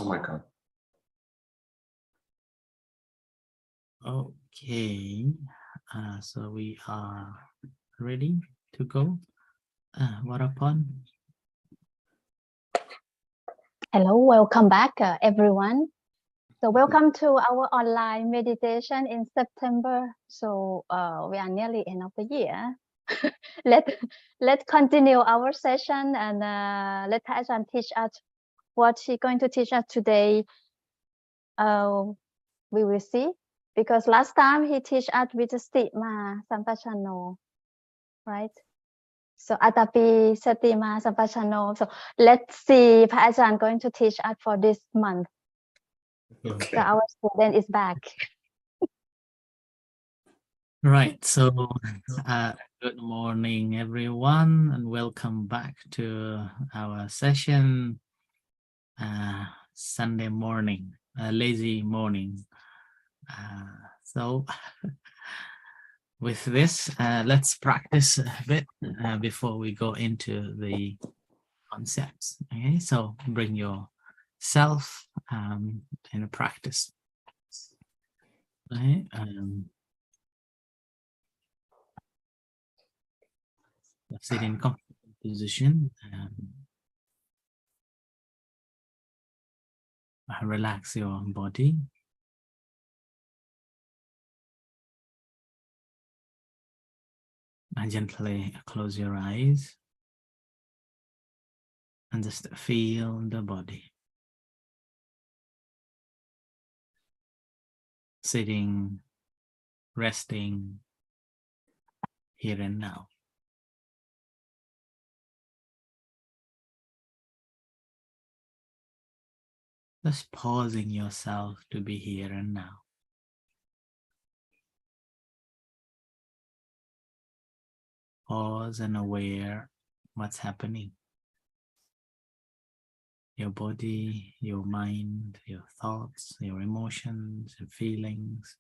Oh my God. Okay, so we are ready to go. What upon? Hello, welcome back, everyone. So welcome to our online meditation in September. So we are nearly end of the year. let's continue our session and let Ajahn teach us what he's going to teach us today. We will see, because last time he teach us with Satima Sampachano, right? So Atapi Satima Sampachano. So let's see if Ajahn going to teach us for this month. Okay. So our student is back. Right, so good morning everyone and welcome back to our session. Sunday morning, lazy morning. So with this, let's practice a bit before we go into the concepts. Okay, so bring yourself in a practice. Okay. Sit in comfortable position. Relax your body. And gently close your eyes. And just feel the body. Sitting, resting, here and now. Just pausing yourself to be here and now. Pause and aware what's happening. Your body, your mind, your thoughts, your emotions, your feelings.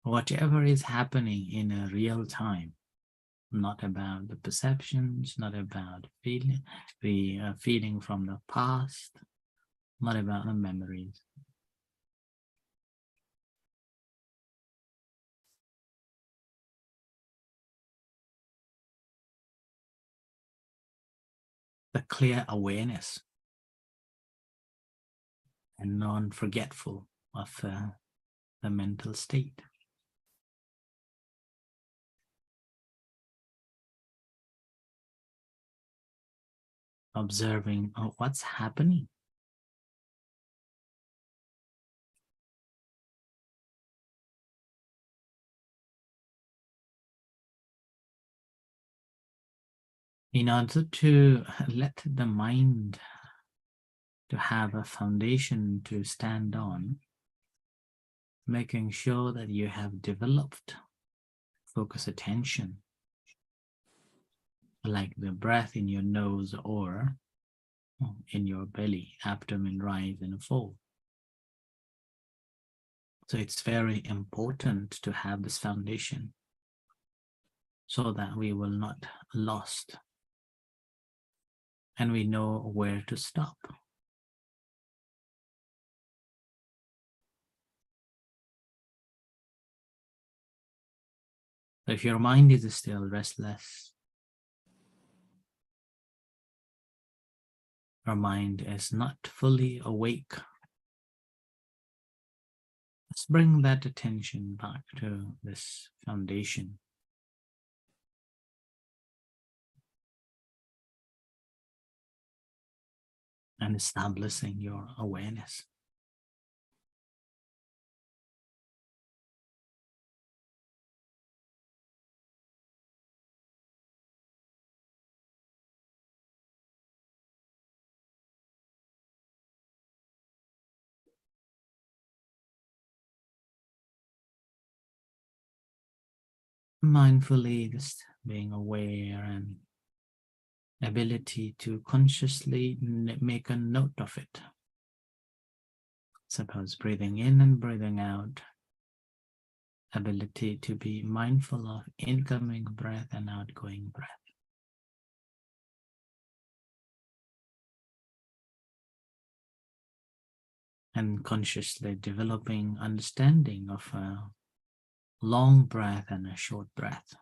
Whatever is happening in a real time, not about the perceptions, not about feeling, the feeling from the past, not about the memories. The clear awareness and non-forgetful of the mental state. Observing what's happening. In order to let the mind to have a foundation to stand on, making sure that you have developed focus attention, like the breath in your nose or in your belly, abdomen rise and fall. So it's very important to have this foundation so that we will not lost and we know where to stop. If your mind is still restless, your mind is not fully awake, let's bring that attention back to this foundation. And establishing your awareness. Mindfully just being aware and ability to consciously make a note of it. Suppose breathing in and breathing out. Ability to be mindful of incoming breath and outgoing breath. and consciously developing understanding of a long breath and a short breath.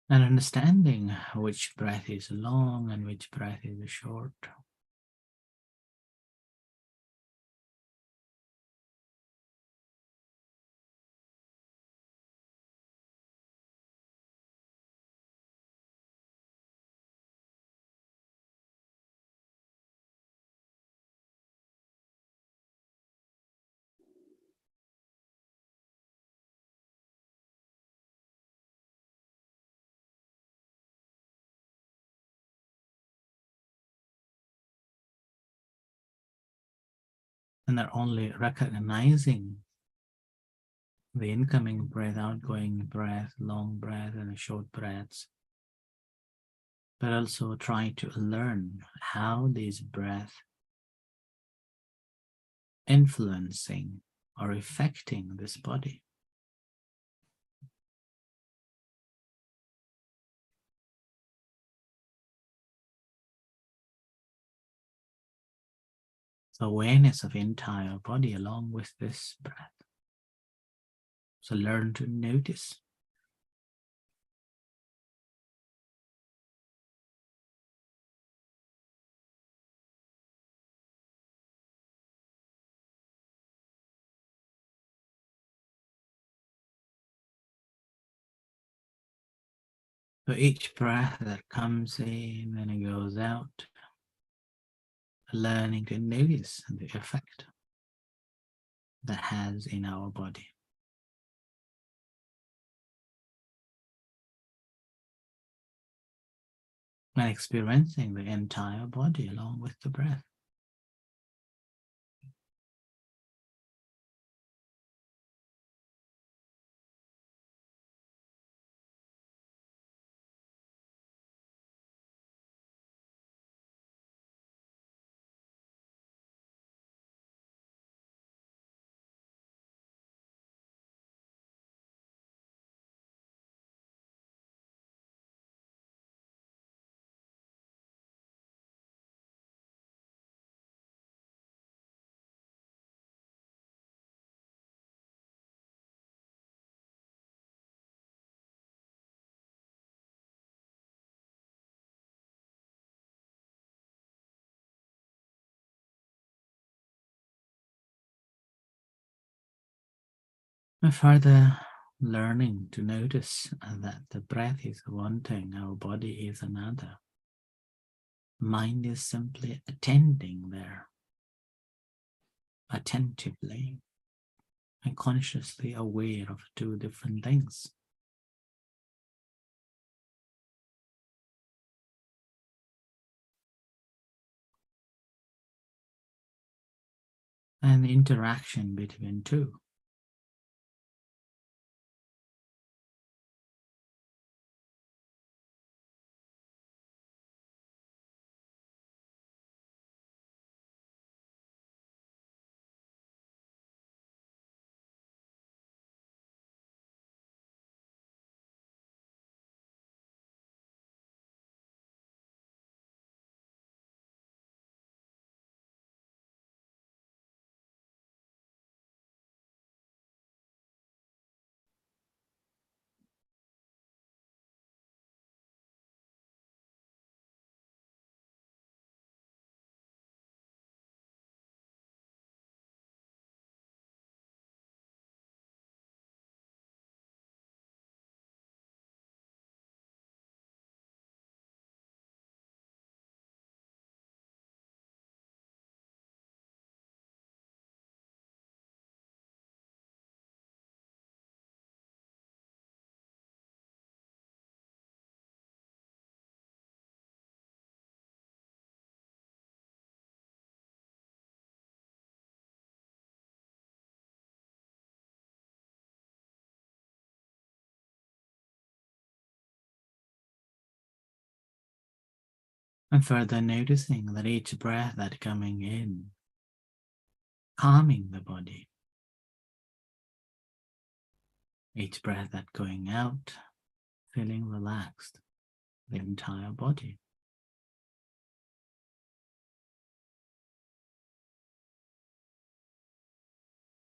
And understanding which breath is long and which breath is short. And not only recognizing the incoming breath, outgoing breath, long breath, and short breaths, but also try to learn how these breaths influencing or affecting this body. So awareness of entire body along with this breath. So learn to notice. So each breath that comes in and it goes out, learning to notice the effect that has in our body. And experiencing the entire body along with the breath. And further learning to notice that the breath is one thing, our body is another. Mind is simply attending there, attentively and consciously aware of two different things. And the interaction between two. And further noticing that each breath that coming in, calming the body. Each breath that going out, feeling relaxed, the entire body.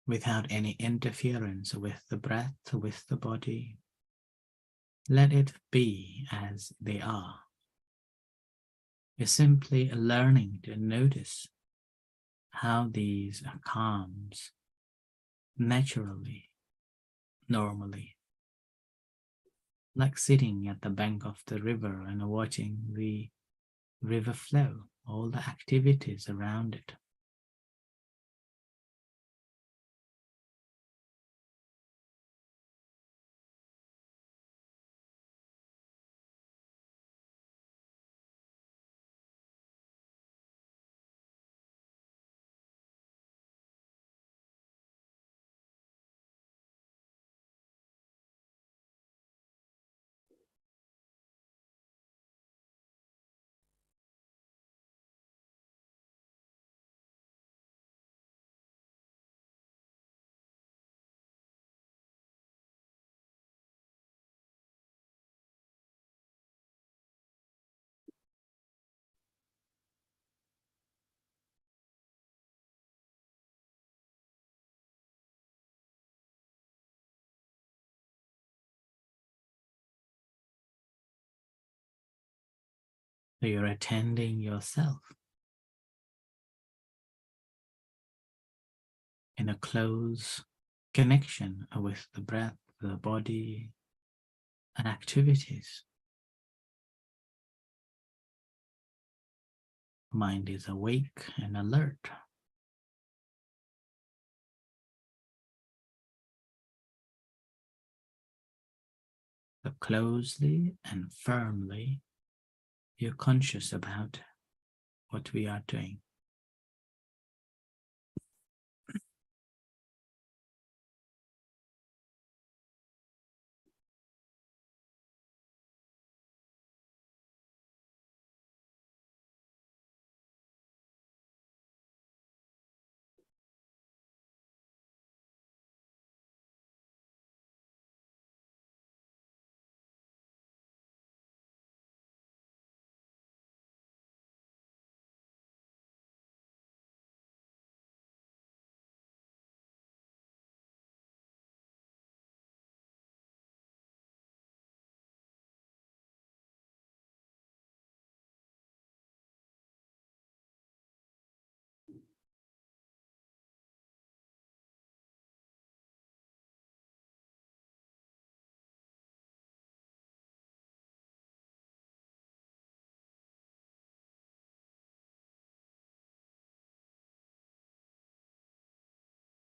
Without any interference with the breath, with the body. Let it be as they are. You're simply learning to notice how these calms naturally, normally. Like sitting at the bank of the river and watching the river flow, all the activities around it. So you're attending yourself in a close connection with the breath, the body, and activities. Mind is awake and alert. So closely and firmly, you're conscious about what we are doing.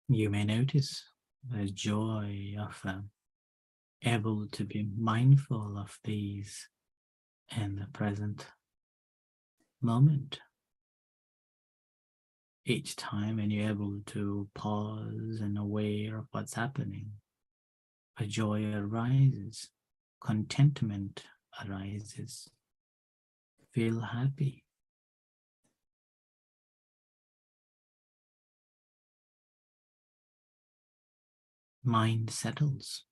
You may notice the joy of able to be mindful of these in the present moment. Each time when you're able to pause and aware of what's happening, a joy arises, contentment arises, feel happy. Mind settles.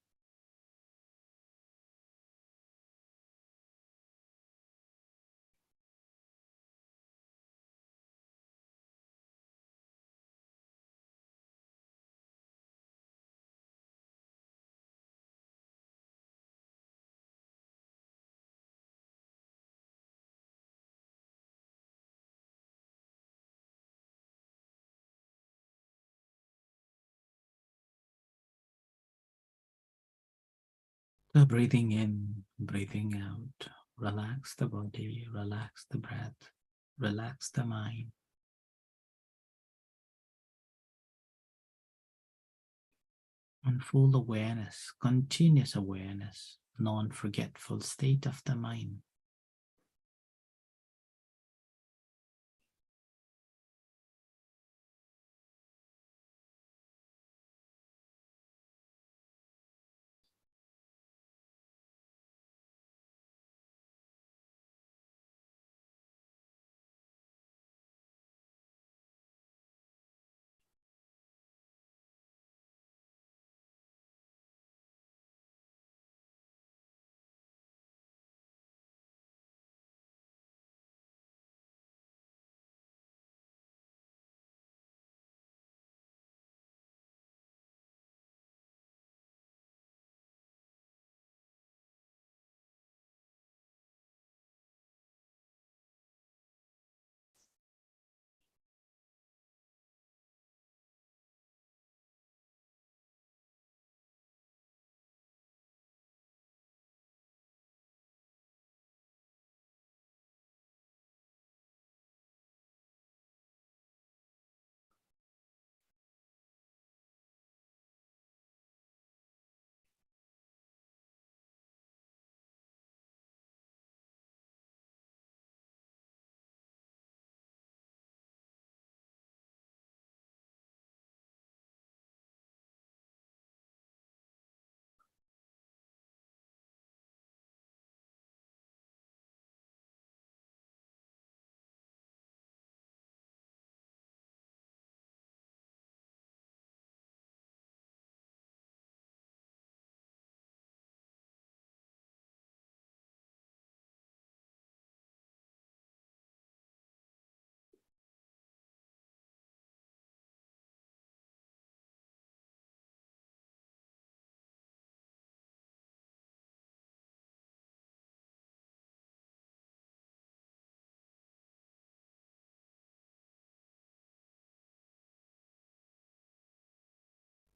So breathing in, breathing out, relax the body, relax the breath, relax the mind. And full awareness, continuous awareness, non-forgetful state of the mind.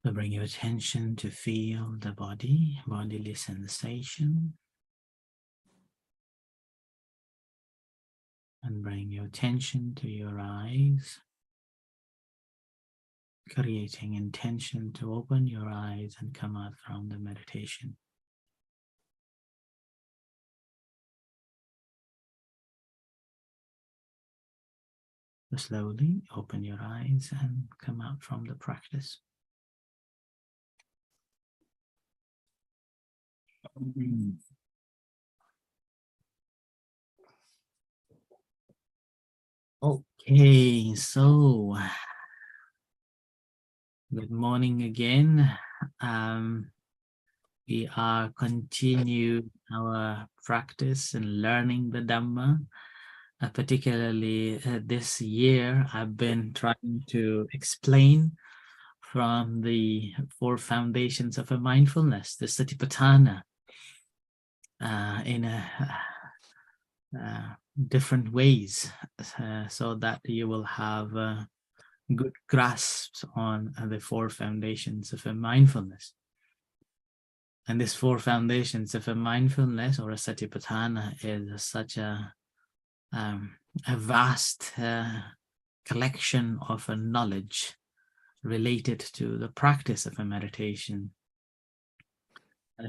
So bring your attention to feel the body, bodily sensation. And bring your attention to your eyes, creating intention to open your eyes and come out from the meditation. So slowly open your eyes and come out from the practice. Okay, so good morning again. We are continuing our practice and learning the Dhamma. Particularly this year, I've been trying to explain from the 4 foundations of a mindfulness, the Satipatthana, in different ways, so that you will have good grasps on the 4 foundations of a mindfulness. And these 4 foundations of a mindfulness or a Satipatthana is such a vast collection of knowledge related to the practice of a meditation.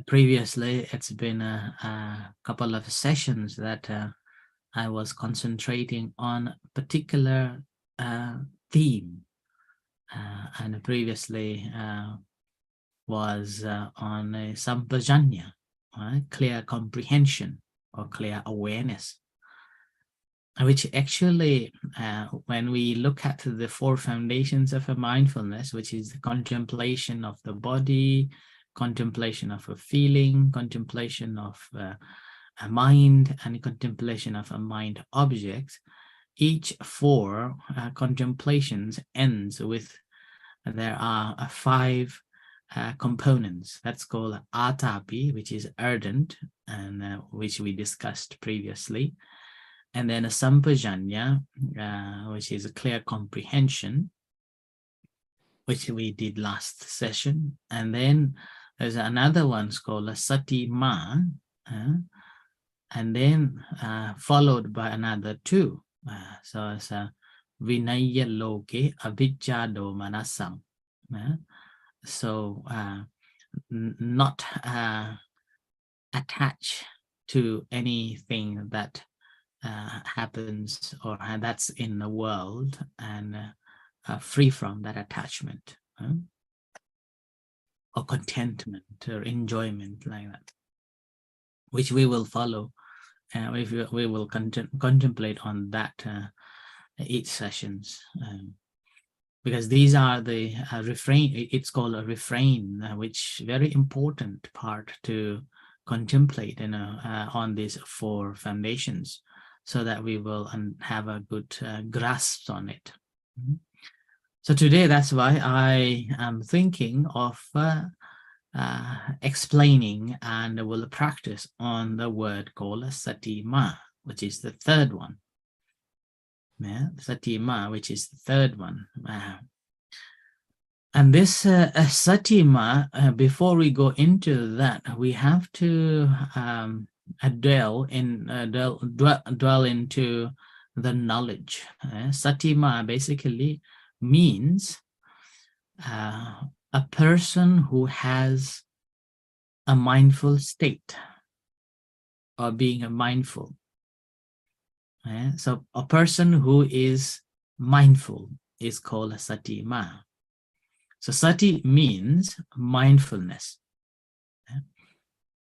Previously, it's been a couple of sessions that I was concentrating on a particular theme, and previously was on sampajanya, clear comprehension or clear awareness, which actually, when we look at the 4 foundations of a mindfulness, which is the contemplation of the body, contemplation of a feeling, contemplation of a mind, and contemplation of a mind object, each 4 contemplations ends with, there are 5 components. That's called atapi, which is ardent, and which we discussed previously. And then a sampajanya, which is a clear comprehension, which we did last session. And then there's another one called a Satima, and then followed by another 2. So it's a Vinaya Loke Avijjado Manasam. So not attach to anything that happens or that's in the world, and free from that attachment or contentment or enjoyment, like that, which we will follow. We will contemplate on that each sessions, because these are the refrain. It's called a refrain, which very important part to contemplate on these 4 foundations, so that we will have a good grasp on it. So today, that's why I am thinking of explaining and will practice on the word called Satima, which is the 3rd one. Satima, which is the 3rd one. And this Satima, before we go into that, we have to dwell into the knowledge. Satima basically means a person who has a mindful state, or being a mindful. So a person who is mindful is called a Satima. So Sati means mindfulness.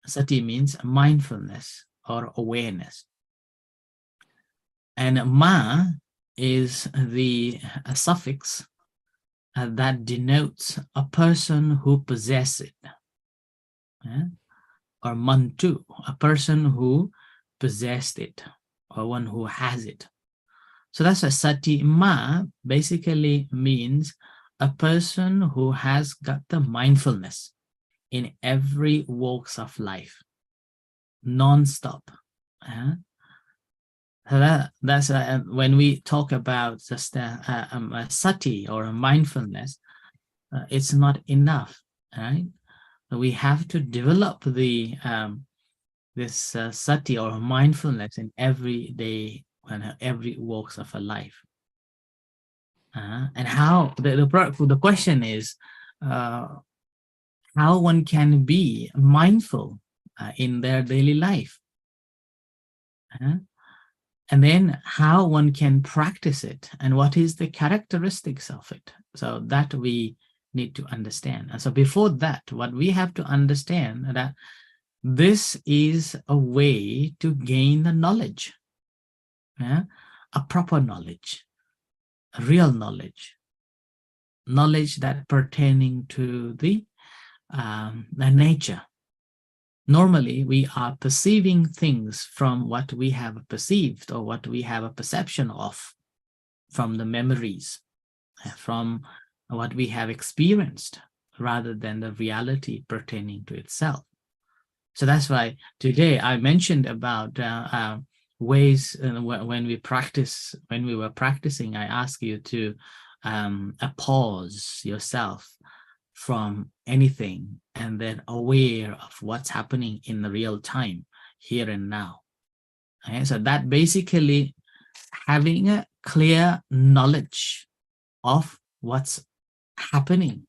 Sati means mindfulness or awareness. And ma is the suffix that denotes a person who possesses it. Or mantu, a person who possessed it, or one who has it. So that's a Satima basically means a person who has got the mindfulness in every walks of life, non-stop. That's when we talk about just Sati or a mindfulness, it's not enough, right? We have to develop the this sati or mindfulness in every day and every walks of a life. And how the question is how one can be mindful in their daily life, and then how one can practice it and what is the characteristics of it. So that we need to understand. And so before that, what we have to understand that this is a way to gain the knowledge, a proper knowledge, a real knowledge, knowledge that pertaining to the nature. Normally, we are perceiving things from what we have perceived or what we have a perception of, from the memories, from what we have experienced, rather than the reality pertaining to itself. So that's why today I mentioned about ways when we were practicing, I asked you to pause yourself from anything and then aware of what's happening in the real time, here and now. Okay? So that basically having a clear knowledge of what's happening,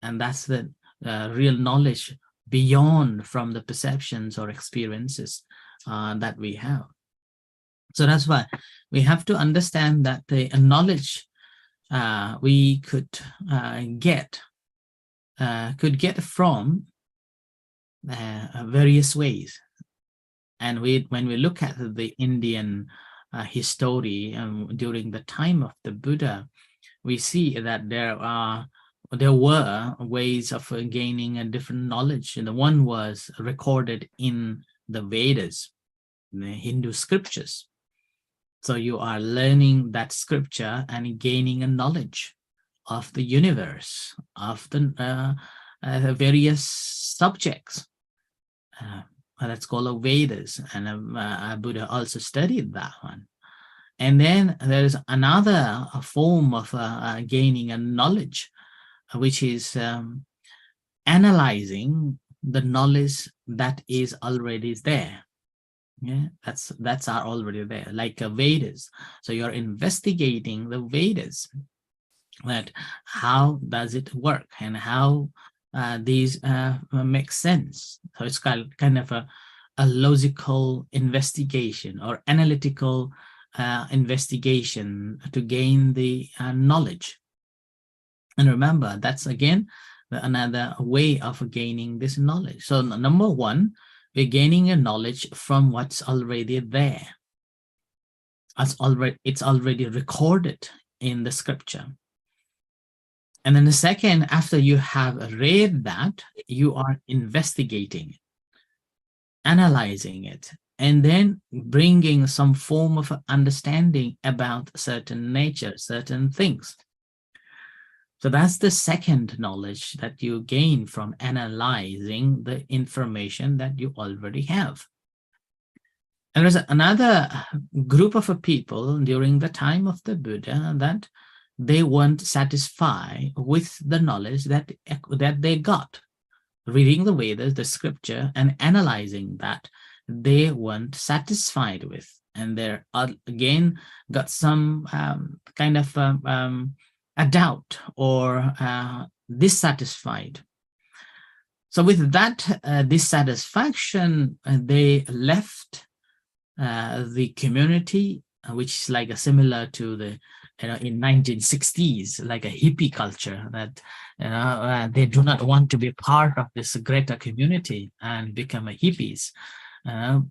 and that's the real knowledge beyond from the perceptions or experiences that we have. So that's why we have to understand that the knowledge we could get from various ways. And when we look at the Indian history during the time of the Buddha, we see that there were ways of gaining a different knowledge. And the one was recorded in the Vedas, the Hindu scriptures. So you are learning that scripture and gaining a knowledge of the universe, of the various subjects. That's called a Vedas, and Buddha also studied that one. And then there is another form of gaining a knowledge, which is analyzing the knowledge that is already there. Yeah, that's already there, like Vedas. So you're investigating the Vedas, that how does it work and how these make sense. So it's kind of a logical investigation or analytical investigation to gain the knowledge. And remember, that's again another way of gaining this knowledge. So number one, we're gaining a knowledge from what's already there. It's already recorded in the scripture. And then the second, after you have read that, you are investigating it, analyzing it, and then bringing some form of understanding about certain nature, certain things. So that's the second knowledge that you gain from analyzing the information that you already have. And there's another group of people during the time of the Buddha that they weren't satisfied with the knowledge that they got. Reading the Vedas, the scripture, and analyzing that, they weren't satisfied with. And they again got some kind of a doubt or dissatisfied. So with that dissatisfaction, they left the community, which is like similar to the in 1960s, like a hippie culture, that they do not want to be part of this greater community and become hippies,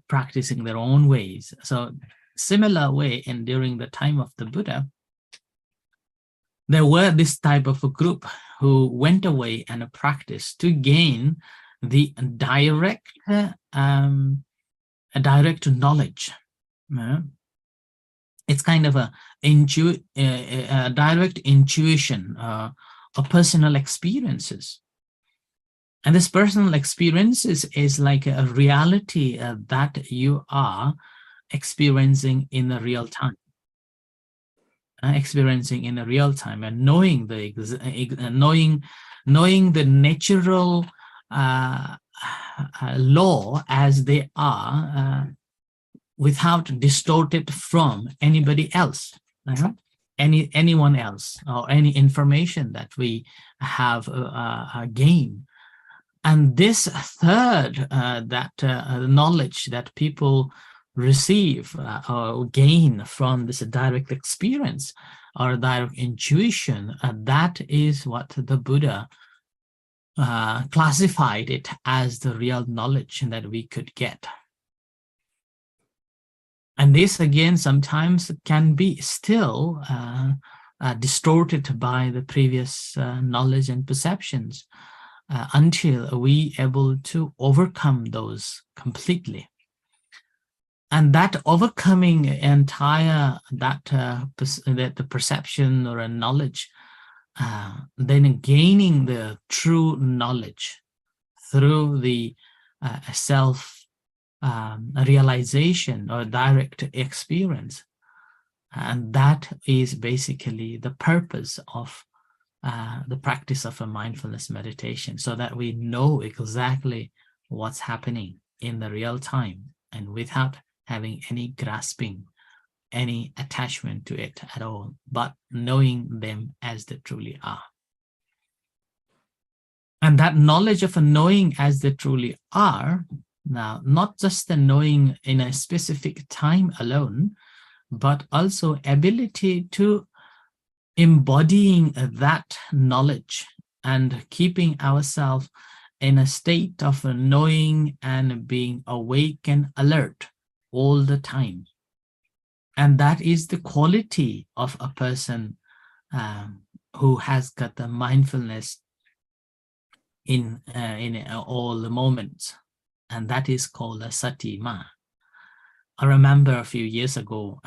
practicing their own ways. So similar way, and during the time of the Buddha, there were this type of a group who went away and practiced to gain the direct knowledge. It's kind of a direct intuition of personal experiences. And this personal experiences is like a reality that you are experiencing in the real time. experiencing in a real time, and knowing the knowing the natural law as they are, without distorted from anybody else, anyone else, or any information that we have gained. And this third, knowledge that people receive or gain from this direct experience or direct intuition, that is what the Buddha classified it as the real knowledge that we could get. And this again sometimes can be still distorted by the previous knowledge and perceptions, until we able to overcome those completely. And that overcoming entire the perception or a knowledge, then gaining the true knowledge through the self realization or direct experience, and that is basically the purpose of the practice of a mindfulness meditation, so that we know exactly what's happening in the real time, and without having any grasping, any attachment to it at all, but knowing them as they truly are. And that knowledge of a knowing as they truly are, now not just the knowing in a specific time alone, but also ability to embodying that knowledge and keeping ourselves in a state of knowing and being awake and alert all the time. And that is the quality of a person who has got the mindfulness in all the moments, and that is called a Satima. I remember a few years ago,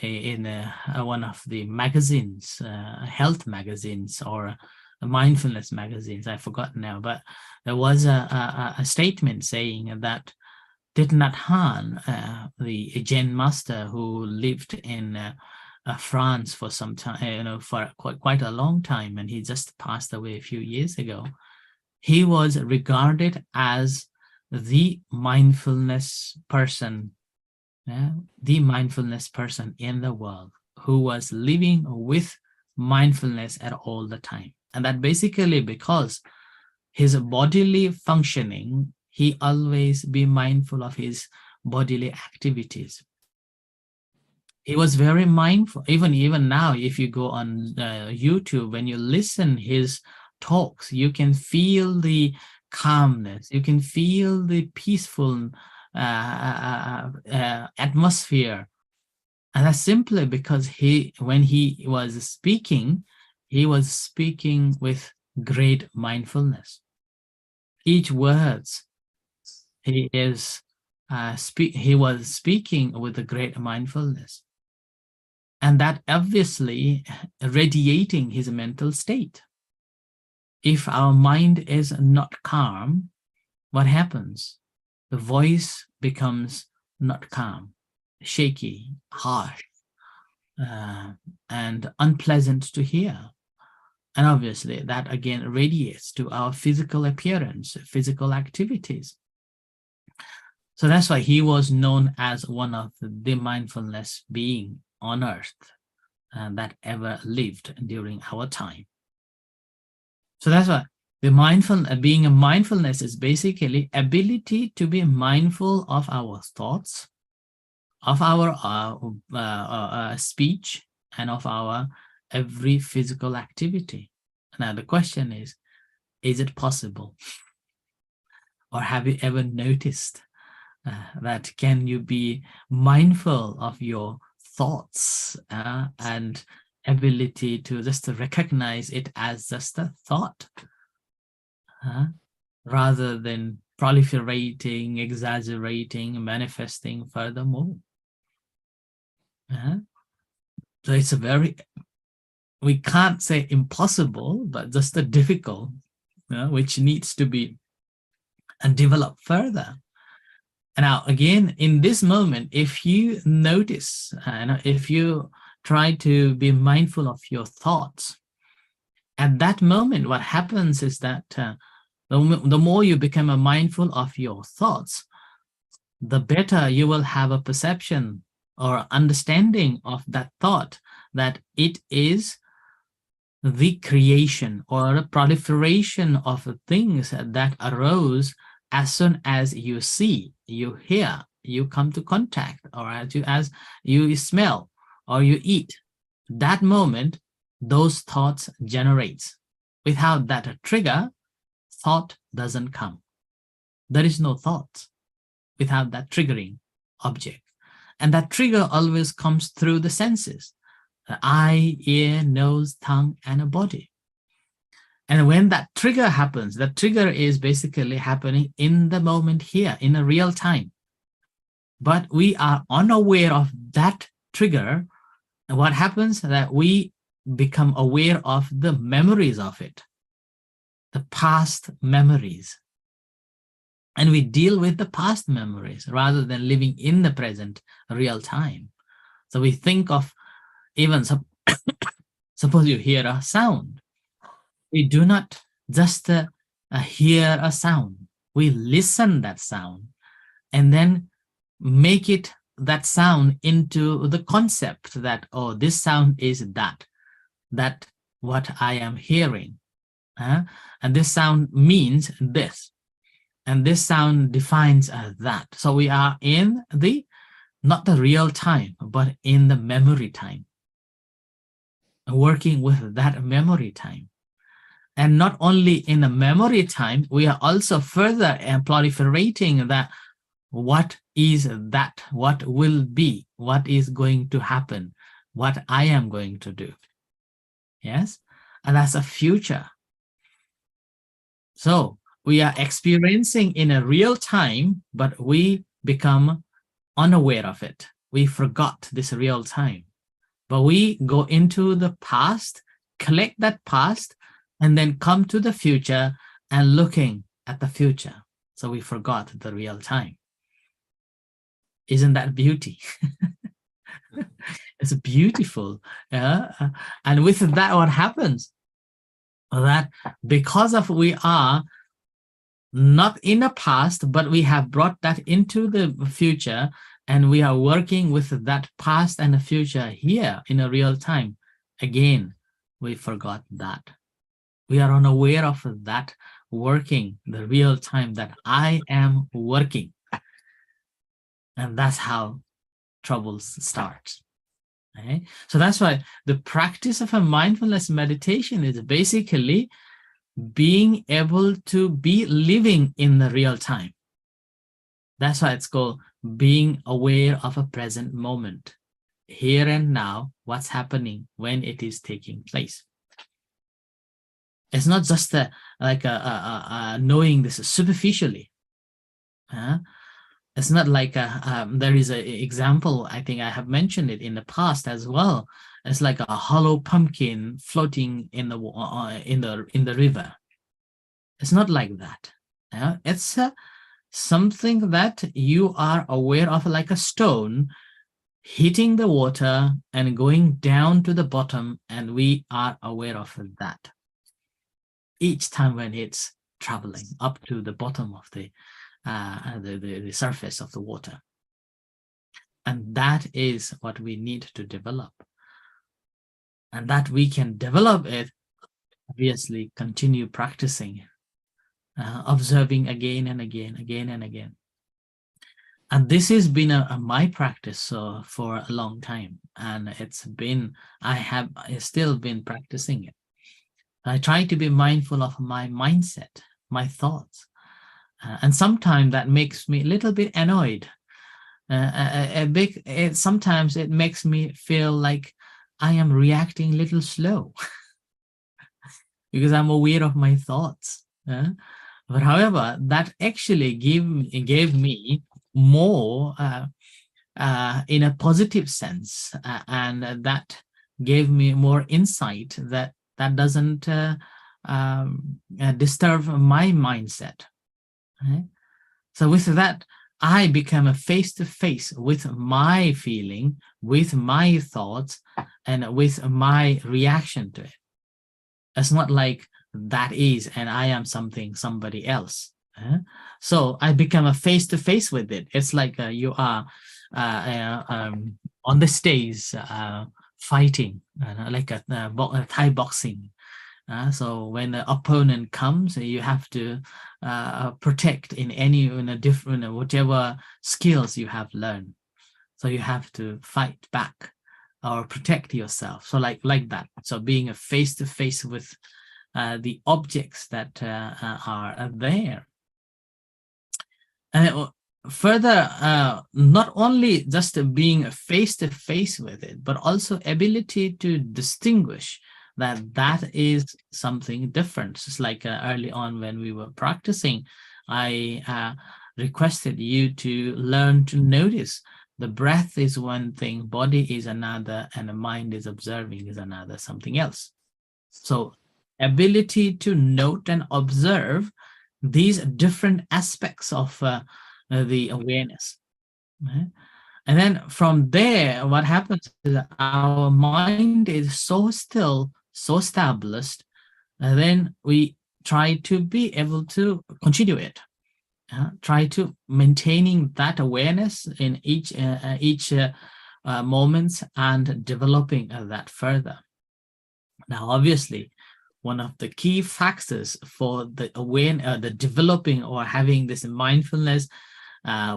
in one of the magazines, health magazines or mindfulness magazines, I forgot now, but there was a statement saying that Thich Nhat Hanh, the Zen master who lived in France for some time, for quite a long time, and he just passed away a few years ago. He was regarded as the mindfulness person, the mindfulness person in the world, who was living with mindfulness at all the time. And that basically because his bodily functioning, he always be mindful of his bodily activities. He was very mindful. Even now, if you go on YouTube, when you listen his talks, you can feel the calmness, you can feel the peaceful atmosphere. And that's simply because when he was speaking with great mindfulness. Each words he was speaking with a great mindfulness, and that obviously radiating his mental state. If our mind is not calm, what happens? The voice becomes not calm, shaky, harsh, and unpleasant to hear. And obviously that again radiates to our physical appearance, physical activities. So that's why he was known as one of the mindfulness being on earth that ever lived during our time. So that's why being a mindfulness is basically ability to be mindful of our thoughts, of our speech, and of our every physical activity. Now the question is it possible? Or have you ever noticed that can you be mindful of your thoughts and ability to just recognize it as just a thought, rather than proliferating, exaggerating, manifesting furthermore? So it's we can't say impossible, but just a difficult, which needs to be developed further. And now again, in this moment, if you notice, if you try to be mindful of your thoughts. At that moment, what happens is that the more you become mindful of your thoughts, the better you will have a perception or understanding of that thought, that it is the creation or a proliferation of things that arose as soon as you see, you hear, you come to contact, or as you smell or you eat. That moment, those thoughts generates. Without that trigger, thought doesn't come. There is no thought without that triggering object. And that trigger always comes through the senses: the eye, ear, nose, tongue, and a body. And when that trigger happens, that trigger is basically happening in the moment here, in a real time. But we are unaware of that trigger. And what happens is that we become aware of the memories of it, the past memories. And we deal with the past memories rather than living in the present real time. So we think of, even suppose you hear a sound. We do not just hear a sound. We listen that sound and then make it, that sound, into the concept that, oh, this sound is that what I am hearing. And this sound means this. And this sound defines that. So we are in the, not the real time, but in the memory time. Working with that memory time. And not only in the memory time, we are also further proliferating that what is that, what will be, what is going to happen, what I am going to do. Yes, and that's a future. So we are experiencing in a real time, but we become unaware of it. We forgot this real time. But we go into the past, collect that past, and then come to the future and looking at the future. So we forgot the real time. Isn't that beauty? It's beautiful. And with that, what happens? That because of we are not in the past, but we have brought that into the future, and we are working with that past and the future here in a real time. Again, we forgot that. We are unaware of that working, the real time that I am working. And that's how troubles start. Okay? So that's why the practice of a mindfulness meditation is basically being able to be living in the real time. That's why it's called being aware of a present moment, here and now, what's happening when it is taking place. It's not just knowing this superficially. It's not like there is an example, I think I have mentioned it in the past as well. It's like a hollow pumpkin floating in the river. It's not like that. It's something that you are aware of, like a stone hitting the water and going down to the bottom, and we are aware of that each time when it's traveling up to the bottom of the surface of the water. And that is what we need to develop. And that we can develop it, obviously continue practicing, observing again and again, again and again. And this has been my practice for a long time. And it's been, I have still been practicing it. I try to be mindful of my mindset, my thoughts. And sometimes that makes me a little bit annoyed. Sometimes it makes me feel like I am reacting a little slow because I'm aware of my thoughts. But however, that actually gave me more in a positive sense, and that gave me more insight that doesn't disturb my mindset. Right? So with that, I become a face-to-face with my feeling, with my thoughts, and with my reaction to it. It's not like that is and I am somebody else. So I become a face-to-face with it. It's like you are on the stage fighting, like a Thai boxing. So when the opponent comes, you have to protect in a different, whatever skills you have learned. So you have to fight back or protect yourself. So like that. So being a face-to-face with the objects that are there. And further, not only just being face-to-face with it, but also ability to distinguish that is something different. Just like early on when we were practicing, I requested you to learn to notice the breath is one thing, body is another, and the mind is observing is another, something else. So ability to note and observe these different aspects of the awareness. And then from there, what happens is that our mind is so still, so established, and then we try to be able to continue it. Try to maintaining that awareness in each moments and developing that further. Now, obviously, one of the key factors for the the developing or having this mindfulness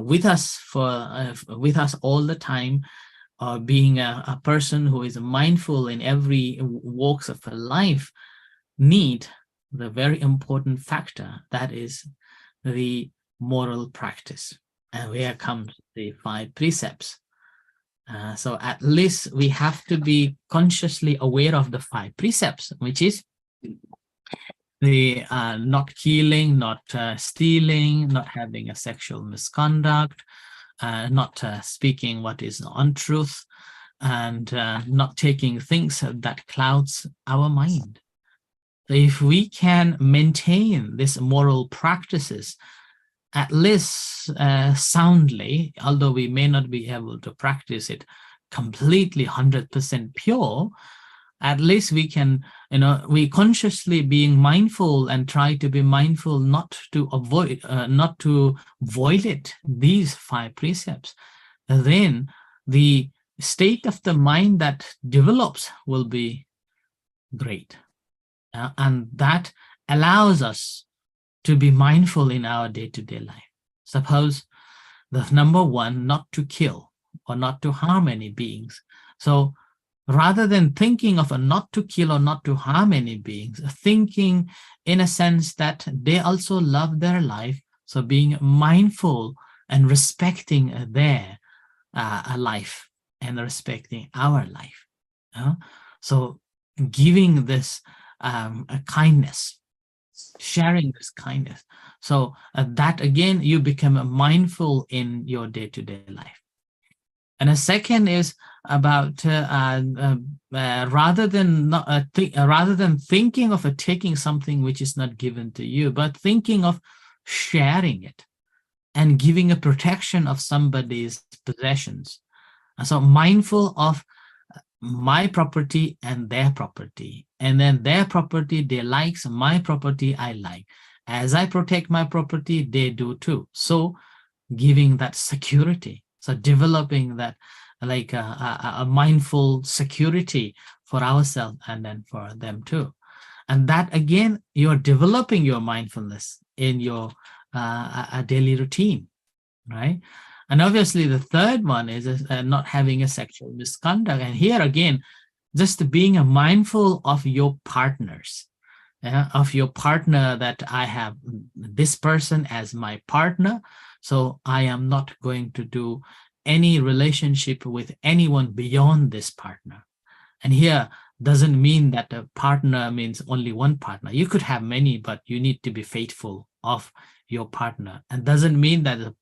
with us with us all the time, being a person who is mindful in every walks of life, need the very important factor, that is the moral practice. And here comes the 5 precepts. So at least we have to be consciously aware of the 5 precepts, which is the not killing, not stealing, not having a sexual misconduct, not speaking what is untruth, and not taking things that clouds our mind. So if we can maintain these moral practices, at least soundly, although we may not be able to practice it completely 100% pure, at least we can, we consciously being mindful and try to be mindful not to avoid, not to violate these 5 precepts. Then the state of the mind that develops will be great. And that allows us to be mindful in our day-to-day life. Suppose the number 1, not to kill or not to harm any beings. So rather than thinking of a not to kill or not to harm any beings, thinking in a sense that they also love their life. So being mindful and respecting their life and respecting our life. So giving this a kindness, sharing this kindness. So that again, you become mindful in your day-to-day life. And a second is about rather than thinking of taking something which is not given to you, but thinking of sharing it and giving a protection of somebody's possessions. And so mindful of my property and their property, and then their property they likes, my property I like. As I protect my property, they do too. So giving that security, so developing that like a mindful security for ourselves and then for them too. And that again, you're developing your mindfulness in your a daily routine, right? And obviously the third one is not having a sexual misconduct. And here again, just being mindful of your partners, of your partner, that I have this person as my partner. So I am not going to do any relationship with anyone beyond this partner. And here doesn't mean that a partner means only one partner. You could have many, but you need to be faithful of your partner. And doesn't mean that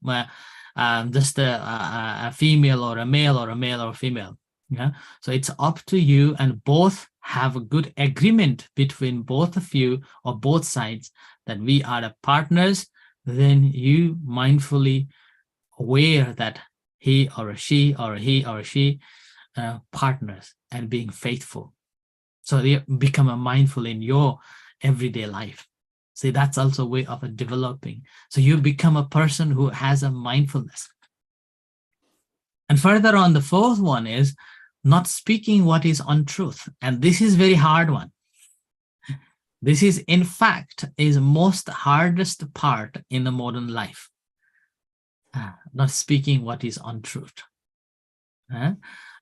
just a female or a male or a male or a female. Yeah. So it's up to you, and both have a good agreement between both of you or both sides that we are the partners. Then you mindfully aware that he or she partners, and being faithful. So you become a mindful in your everyday life. See, that's also a way of a developing. So you become a person who has a mindfulness. And further on, the fourth one is not speaking what is untruth. And this is very hard one. This is, in fact, is most hardest part in the modern life. Not speaking what is untruth.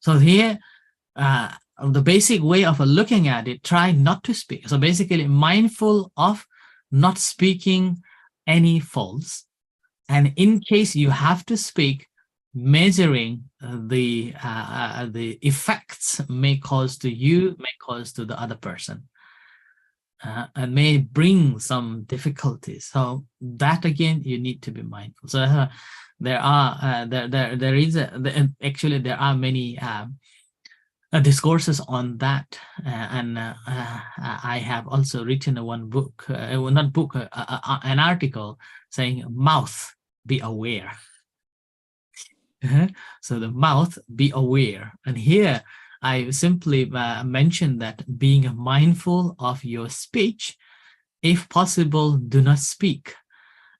So here, the basic way of looking at it, try not to speak. So basically mindful of not speaking any false. And in case you have to speak, measuring the effects may cause to you, may cause to the other person, and may bring some difficulties. So that again, you need to be mindful. So there are actually there are many discourses on that, and I have also written one book, not book, an article saying mouth, be aware. So the mouth, be aware. And here I simply mentioned that being mindful of your speech. If possible, do not speak.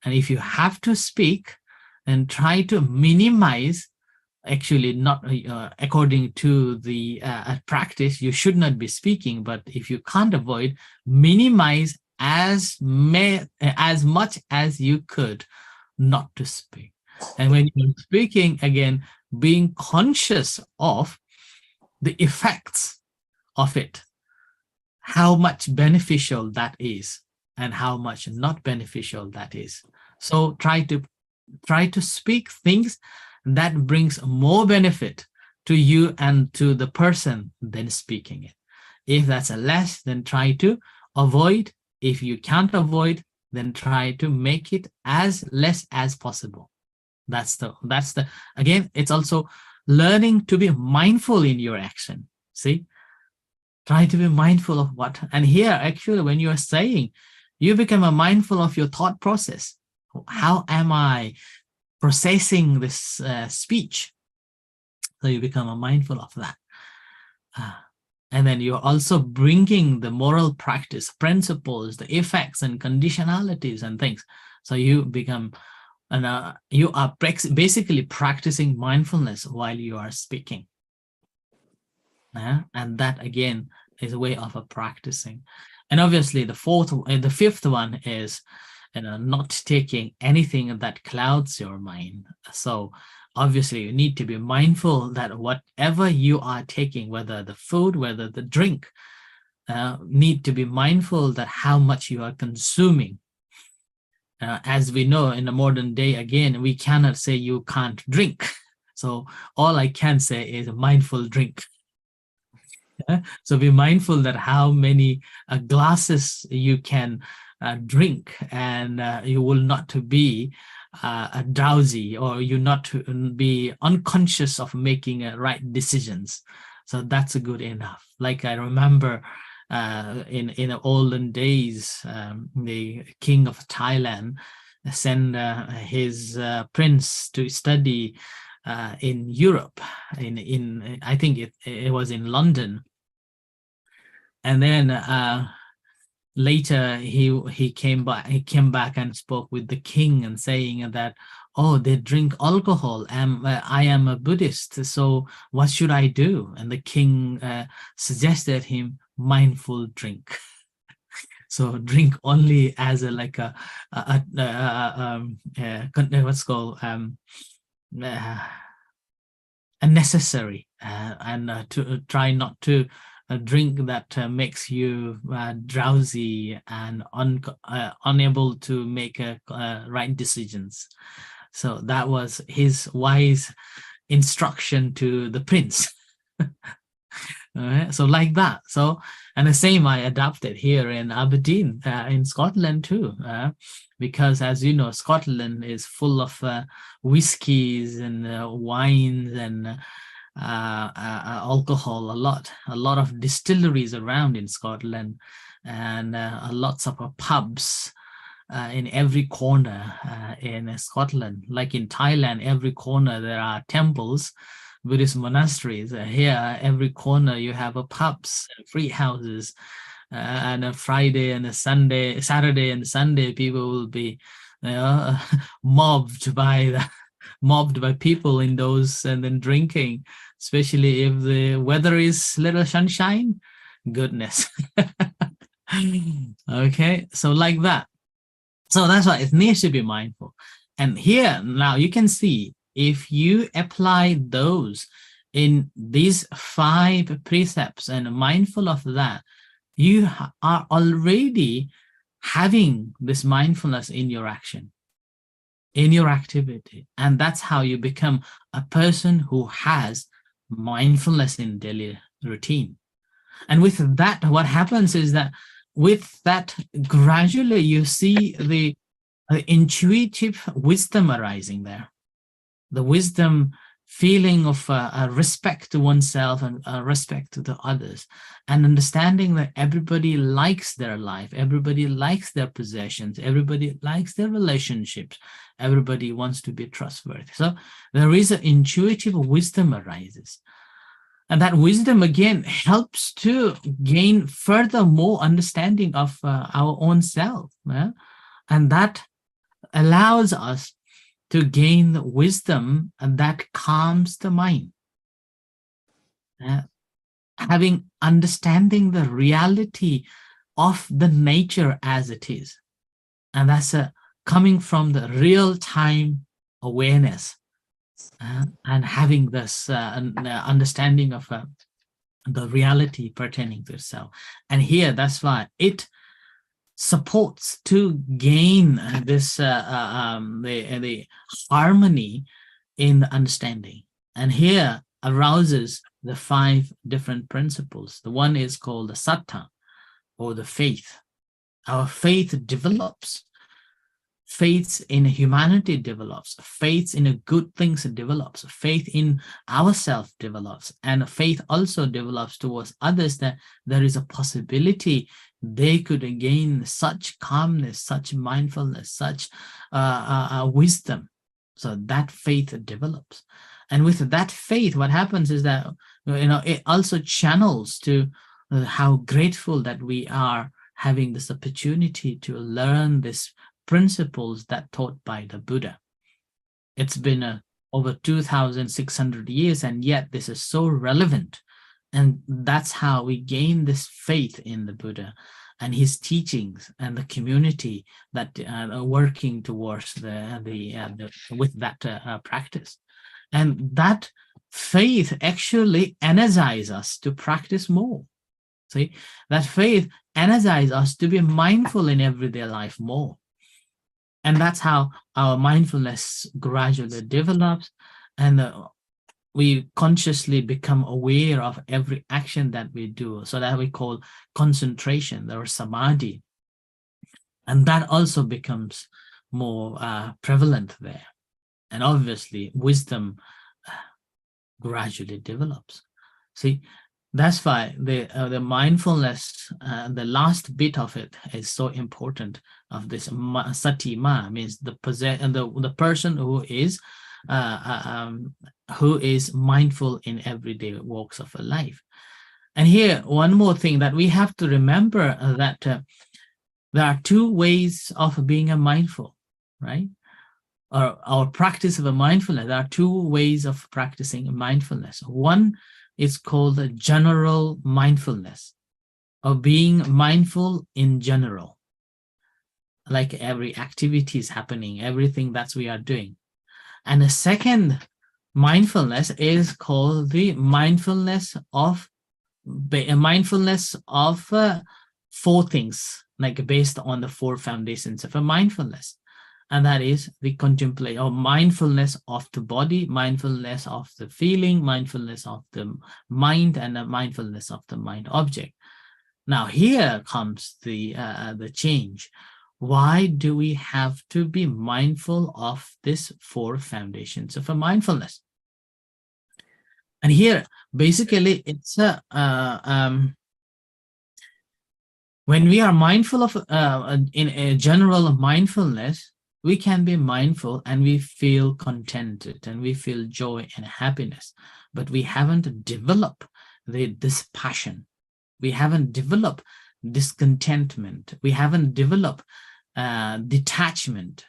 And if you have to speak, then try to minimize. Actually, not according to the practice, you should not be speaking. But if you can't avoid, minimize as much as you could not to speak. And when you're speaking, again, being conscious of the effects of it, how much beneficial that is and how much not beneficial that is. So try to speak things that brings more benefit to you and to the person than speaking it. If that's a less, then try to avoid. If you can't avoid, then try to make it as less as possible. That's the again, it's also learning to be mindful in your action. See, try to be mindful of what. And here, actually, when you are saying, you become a mindful of your thought process. How am I processing this speech? So you become a mindful of that. And then you're also bringing the moral practice, principles, the effects and conditionalities and things. So you become, and you are basically practicing mindfulness while you are speaking. And that again is a way of practicing. And obviously the fifth one is, not taking anything that clouds your mind. So obviously you need to be mindful that whatever you are taking, whether the food, whether the drink, need to be mindful that how much you are consuming. As we know, in the modern day, again, we cannot say you can't drink. So all I can say is a mindful drink. So be mindful that how many glasses you can drink, and you will not be drowsy, or you not be unconscious of making right decisions. So that's good enough. Like I remember in the olden days, the king of Thailand sent his prince to study in Europe, in I think it was in London. And then later he came back and spoke with the king and saying that, oh, they drink alcohol, and I am a Buddhist, so what should I do? And the king suggested him mindful drink. So drink only as what's called a necessary, and to try not to drink that makes you drowsy and unable to make right decisions. So that was his wise instruction to the prince. So like that. So, and the same I adopted here in Aberdeen, in Scotland too, because as you know, Scotland is full of whiskies and wines and alcohol, a lot of distilleries around in Scotland, and lots of pubs, in every corner in Scotland. Like in Thailand, every corner there are temples, Buddhist monasteries. Here, every corner you have a pubs, free houses, and a Friday and a Sunday, Saturday and Sunday, people will be mobbed by people in those, and then drinking, especially if the weather is little sunshine. Goodness. Okay, so like that. So that's why it needs to be mindful. And here now you can see, if you apply those in these 5 precepts and mindful of that, you are already having this mindfulness in your action, in your activity. And that's how you become a person who has mindfulness in daily routine. And with that, what happens is that with that, gradually you see the intuitive wisdom arising there, the wisdom feeling of respect to oneself and respect to the others, and understanding that everybody likes their life, everybody likes their possessions, everybody likes their relationships, everybody wants to be trustworthy. So there is an intuitive wisdom arises. And that wisdom, again, helps to gain further more understanding of our own self. And that allows us to gain the wisdom that calms the mind. Understanding the reality of the nature as it is. And that's coming from the real-time awareness. And having this understanding of the reality pertaining to itself. And here, that's why it supports to gain this the harmony in the understanding. And here arouses the 5 different principles. The one is called the Satta, or the faith. Our faith develops. Faith in humanity develops, faith in good things develops, faith in ourselves develops, and faith also develops towards others, that there is a possibility they could gain such calmness, such mindfulness, such wisdom. So that faith develops. And with that faith, what happens is that, it also channels to how grateful that we are having this opportunity to learn this principles that taught by the Buddha. It's been over 2,600 years, and yet this is so relevant. And that's how we gain this faith in the Buddha and his teachings, and the community that are working towards with that practice. And that faith actually energizes us to practice more. See, that faith energizes us to be mindful in everyday life more. And that's how our mindfulness gradually develops, and we consciously become aware of every action that we do. So that we call concentration, or samadhi. And that also becomes more prevalent there. And obviously, wisdom gradually develops. See, that's why the mindfulness, the last bit of it is so important. Of this Satima means the person who is mindful in everyday walks of life. And here, one more thing that we have to remember, that there are 2 ways of being a mindful, right? Or our practice of a mindfulness. There are 2 ways of practicing mindfulness. One is called the general mindfulness, or being mindful in general, like every activity is happening, everything that we are doing. And the second mindfulness is called the mindfulness of 4 things, like based on the 4 foundations of a mindfulness. And that is the contemplation, or mindfulness of the body, mindfulness of the feeling, mindfulness of the mind, and the mindfulness of the mind object. Now here comes the change. Why do we have to be mindful of these 4 foundations of a mindfulness? And here, basically, it's When we are mindful of, in a general mindfulness, we can be mindful and we feel contented and we feel joy and happiness, but we haven't developed this passion. We haven't developed discontentment. We haven't developed detachment.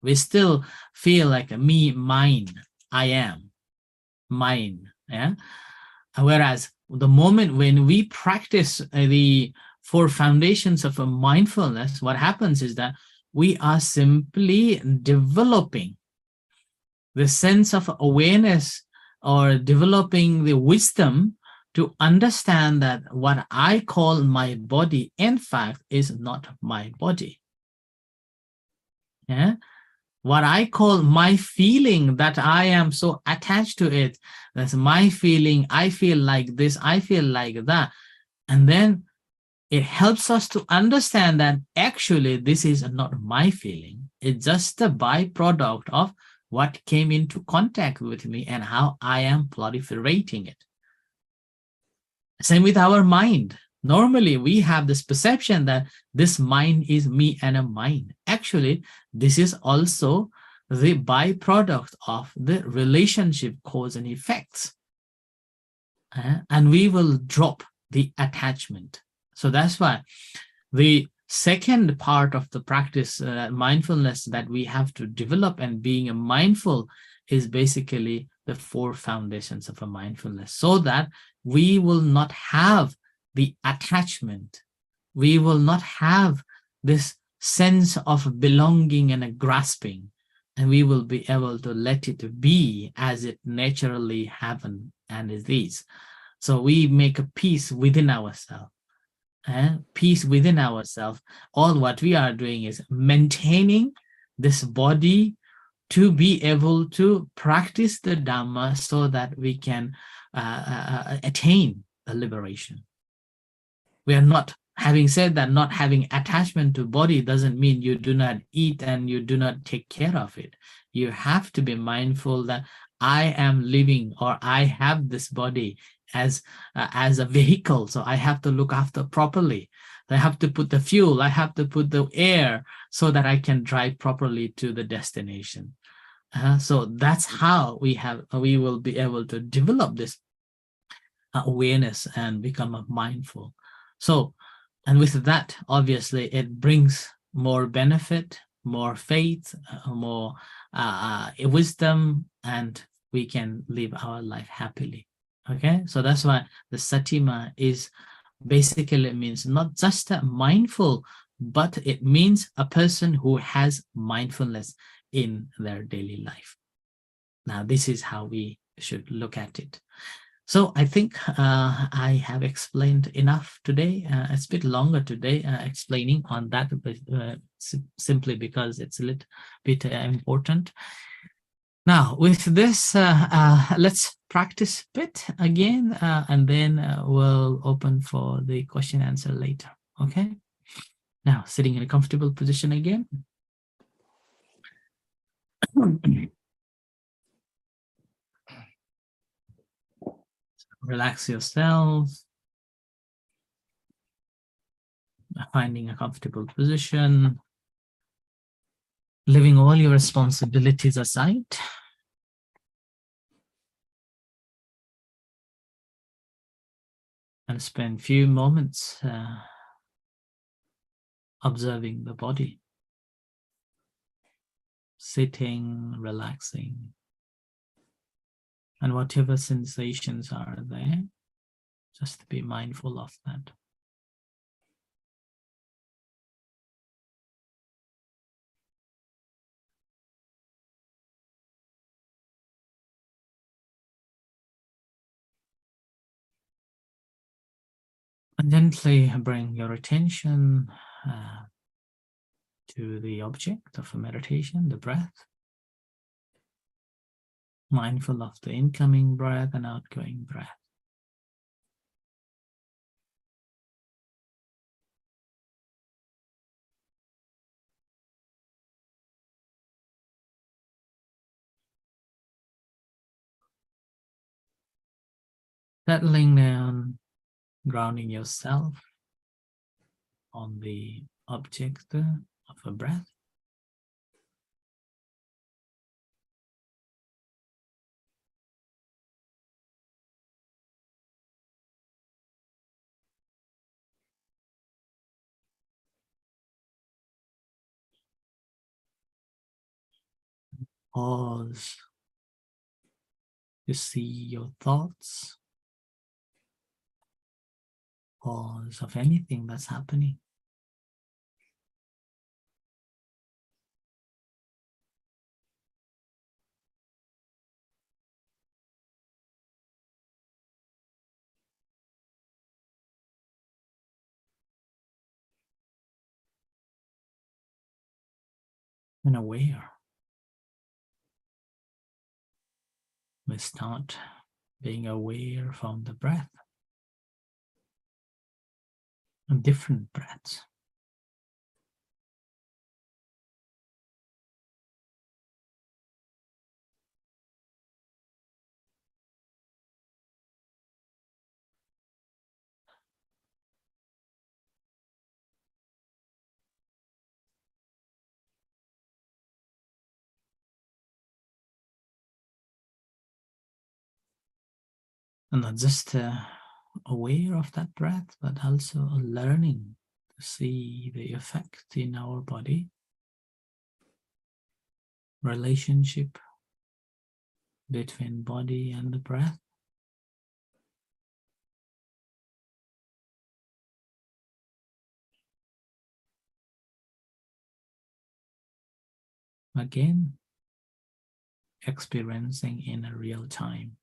We still feel like me, mine, I am, mine. Yeah. Whereas the moment when we practice the 4 foundations of a mindfulness, what happens is that we are simply developing the sense of awareness or developing the wisdom to understand that what I call my body, in fact, is not my body. Yeah? What I call my feeling, that I am so attached to it, that's my feeling, I feel like this, I feel like that. And then it helps us to understand that actually this is not my feeling. It's just a byproduct of what came into contact with me and how I am proliferating it. Same with our mind. Normally, we have this perception that this mind is me and a mind. Actually, this is also the byproduct of the relationship cause and effects. And we will drop the attachment. So that's why the second part of the practice, mindfulness, that we have to develop and being a mindful is basically the 4 foundations of a mindfulness, so that we will not have the attachment. We will not have this sense of belonging and a grasping, and we will be able to let it be as it naturally happened and it is. So we make a peace within ourselves. Peace within ourselves. All what we are doing is maintaining this body to be able to practice the Dhamma so that we can attain the liberation. We are not, having said that, not having attachment to body doesn't mean you do not eat and you do not take care of it. You have to be mindful that I am living, or I have this body as a vehicle, so I have to look after properly. I have to put the fuel, I have to put the air so that I can drive properly to the destination. So that's how we will be able to develop this awareness and become mindful. So, and with that, obviously, it brings more benefit, more faith, more wisdom, and we can live our life happily. Okay, so that's why the Satima is basically means not just mindful, but it means a person who has mindfulness in their daily life. Now, this is how we should look at it. So I think I have explained enough today. It's a bit longer today explaining on that, but simply because it's a little bit important. Now, with this, let's practice a bit again, and then we'll open for the question and answer later. Okay? Now, sitting in a comfortable position again. Relax yourselves. Finding a comfortable position. Leaving all your responsibilities aside. And spend a few moments observing the body. Sitting, relaxing. And whatever sensations are there, just be mindful of that. And gently bring your attention to the object of meditation, the breath. Mindful of the incoming breath and outgoing breath. Settling down, grounding yourself, on the object of a breath. Pause to see your thoughts, pause of anything that's happening. And aware. We start being aware from the breath, and different breaths. And not just aware of that breath, but also learning to see the effect in our body, relationship between body and the breath. Again, experiencing in a real time,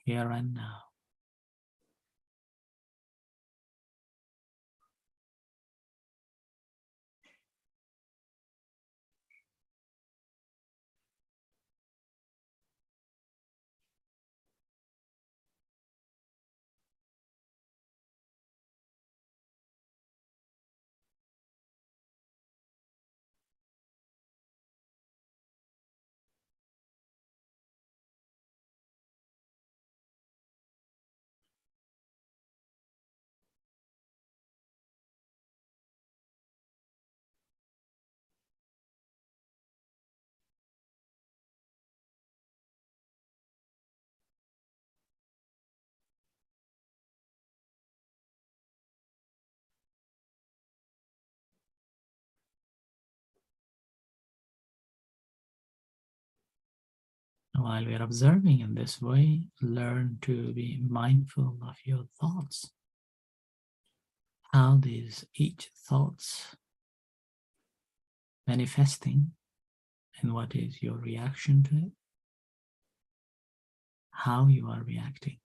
here and now. While we are observing in this way, learn to be mindful of your thoughts. How these each thoughts manifesting, and what is your reaction to it, how you are reacting.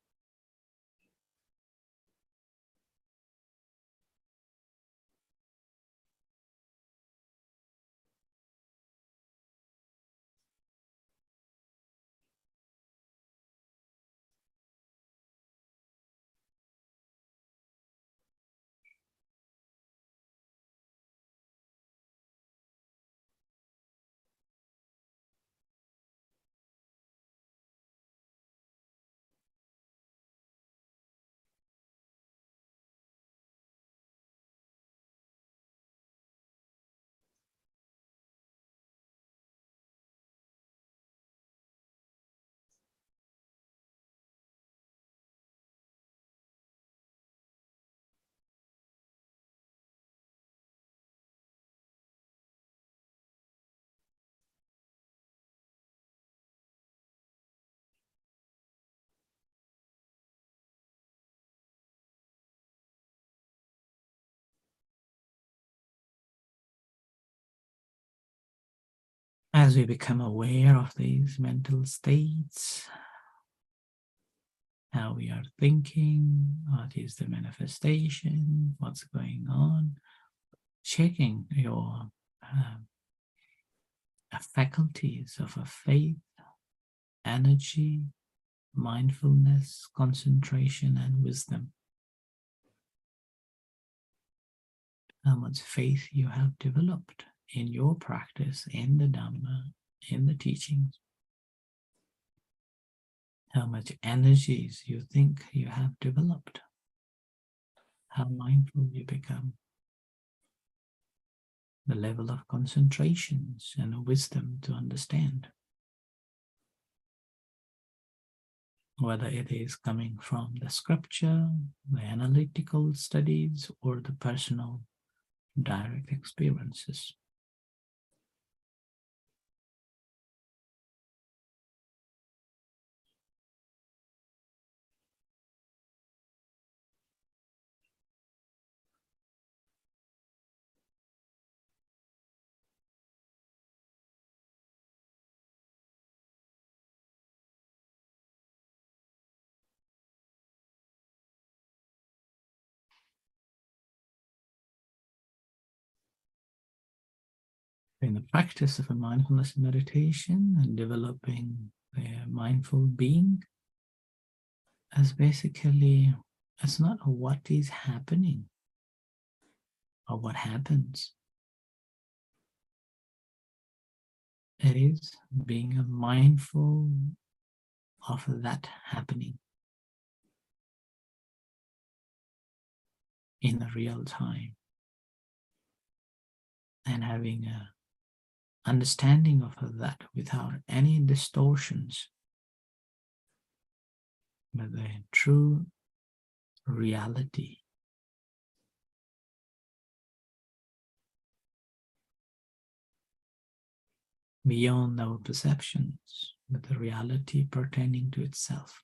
As we become aware of these mental states, how we are thinking, what is the manifestation, what's going on, checking your faculties of a faith, energy, mindfulness, concentration, and wisdom. How much faith you have developed in your practice, in the Dhamma, in the teachings. How much energies you think you have developed. how mindful you become, the level of concentrations and wisdom to understand, whether it is coming from the scripture, the analytical studies, or the personal direct experiences. In the practice of a mindfulness meditation and developing a mindful being, as basically, it's not what is happening or what happens. It is being mindful of that happening in the real time and having a understanding of that without any distortions, but the true reality. Beyond our perceptions, but the reality pertaining to itself.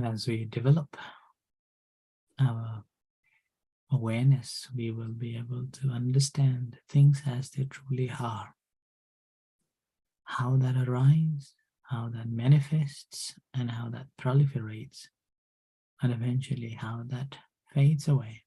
As we develop our awareness, we will be able to understand things as they truly are. How that arises, how that manifests, and how that proliferates, and eventually how that fades away.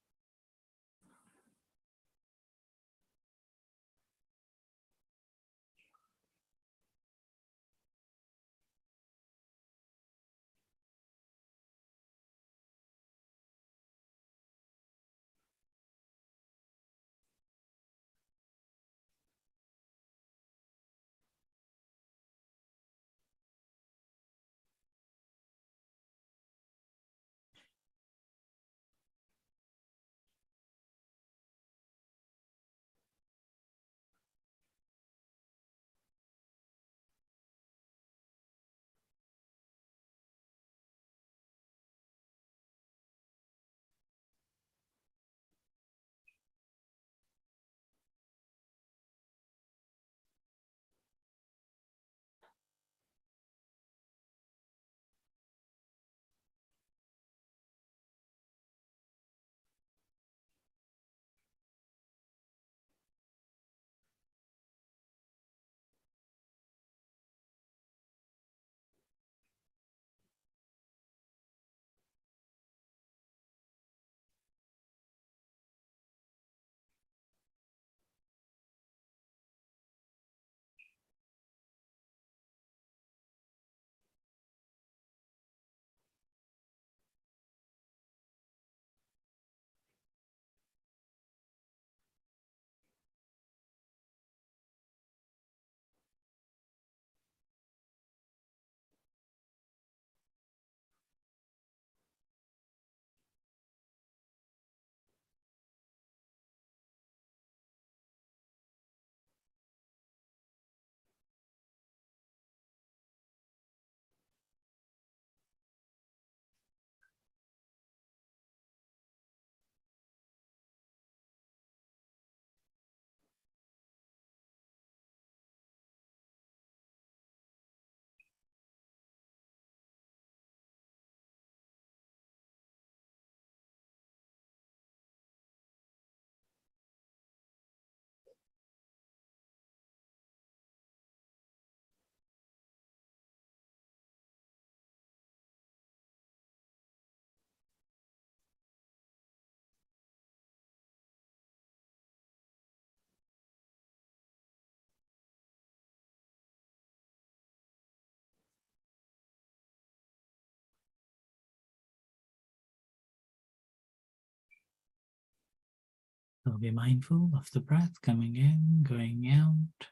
So be mindful of the breath coming in, going out.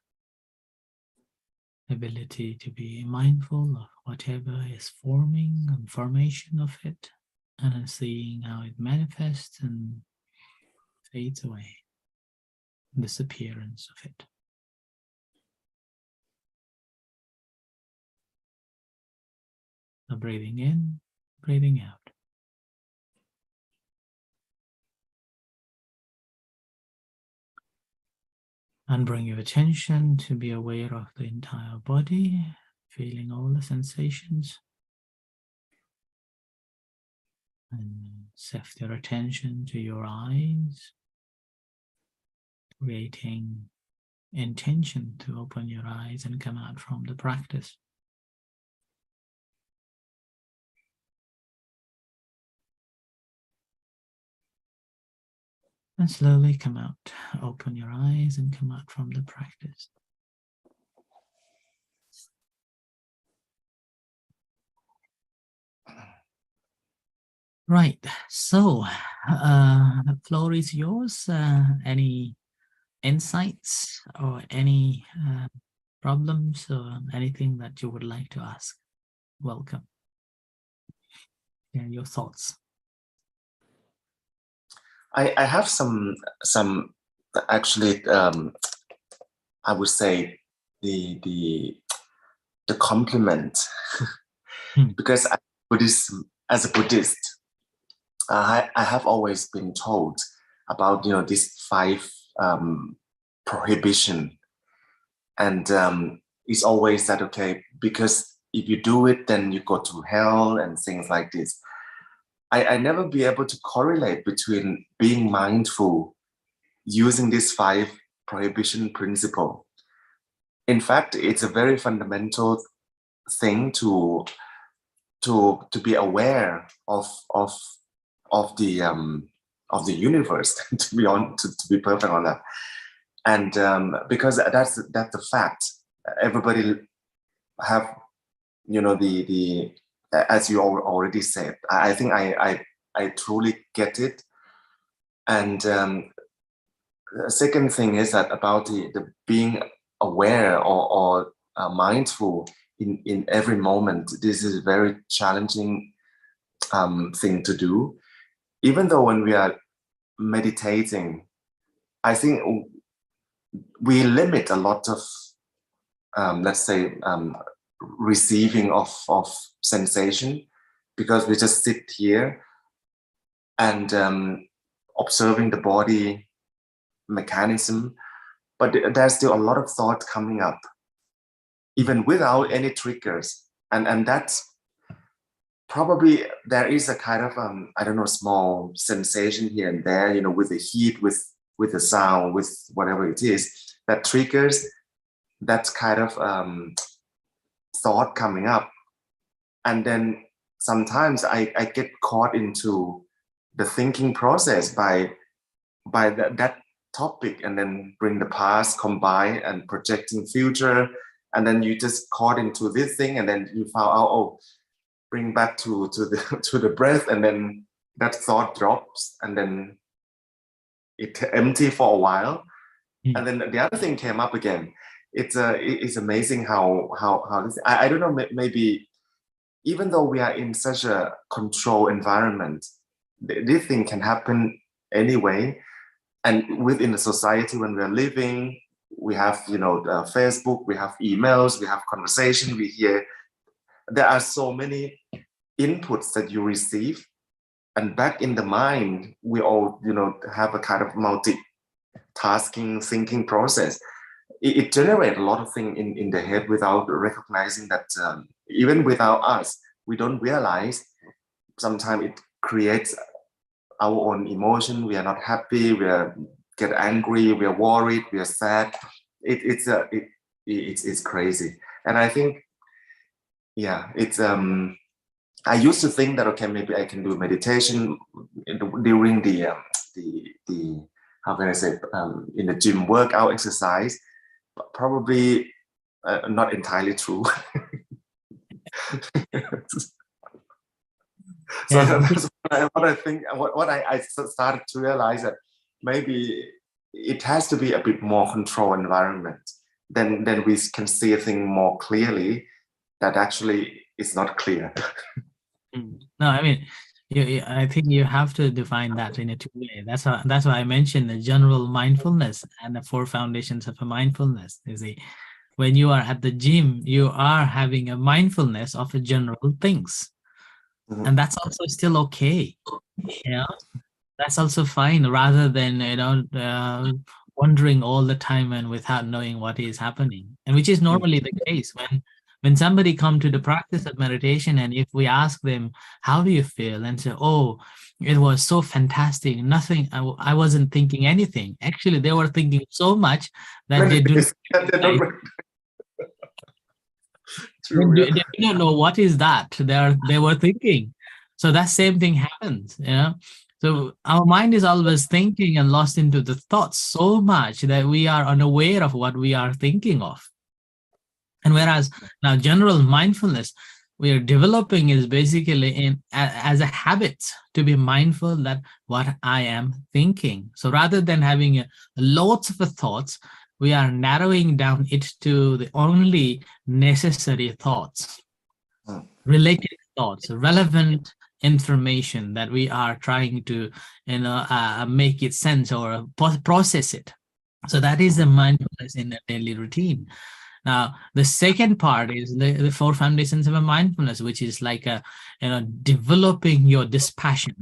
Ability to be mindful of whatever is forming and formation of it, and then seeing how it manifests and fades away. Disappearance of it. So breathing in, breathing out. And bring your attention to be aware of the entire body, feeling all the sensations. And shift your attention to your eyes, creating intention to open your eyes and come out from the practice. And slowly come out, open your eyes and come out from the practice. Right, so the floor is yours. Any insights or any problems or anything that you would like to ask? Welcome. Yeah, your thoughts. I have some actually I would say the compliment because as a Buddhist, I have always been told about these 5 prohibition, and it's always that okay, because if you do it then you go to hell and things like this. I never be able to correlate between being mindful using this 5 prohibition principle. In fact, it's a very fundamental thing to be aware of the universe. to be perfect on that, and because that's the fact. Everybody have the as you already said. I think I truly get it. And the second thing is that about the being aware or mindful in every moment. This is a very challenging thing to do. Even though when we are meditating, I think we limit a lot of let's say receiving of sensation, because we just sit here and observing the body mechanism, but there's still a lot of thought coming up even without any triggers, and that's probably there is a kind of I don't know, small sensation here and there, with the heat, with the sound, with whatever it is that triggers that kind of thought coming up. And then sometimes I get caught into the thinking process by that topic, and then bring the past, combine and projecting future, and then you just caught into this thing, and then you found out, oh, bring back to the to the breath, and then that thought drops, and then it empty for a while, and then the other thing came up again. It's amazing how this, I don't know, maybe even though we are in such a control environment, this thing can happen anyway. And within the society when we're living, we have Facebook, we have emails, we have conversation, we hear. There are so many inputs that you receive, and back in the mind we all have a kind of multitasking thinking process. It generates a lot of things in the head without recognizing that. Even without us, we don't realize. Sometimes it creates our own emotion. We are not happy, we get angry, we are worried, we are sad. It's crazy. And I think, yeah, it's I used to think that okay, maybe I can do meditation during the how can I say, in the gym workout exercise. But probably not entirely true. So Yeah. that's what I think. What I started to realize that maybe it has to be a bit more controlled environment. Then we can see a thing more clearly that actually is not clear. No, I mean, I think you have to define that in a two way. That's why I mentioned the general mindfulness and the 4 foundations of a mindfulness. You see, when you are at the gym, you are having a mindfulness of a general things, and that's also still okay. That's also fine, rather than wondering all the time and without knowing what is happening, and which is normally the case when somebody come to the practice of meditation, and if we ask them, how do you feel, and say, oh, it was so fantastic, nothing, I wasn't thinking anything. Actually, they were thinking so much that they do not know what is that they were thinking. So that same thing happens, So our mind is always thinking and lost into the thoughts so much that we are unaware of what we are thinking of. And whereas now general mindfulness we are developing is basically as a habit to be mindful that what I am thinking. So rather than having lots of thoughts, we are narrowing down it to the only necessary thoughts, related thoughts, relevant information that we are trying to make it sense or process it. So that is the mindfulness in the daily routine. Now, the second part is the 4 foundations of a mindfulness, which is like developing your dispassion,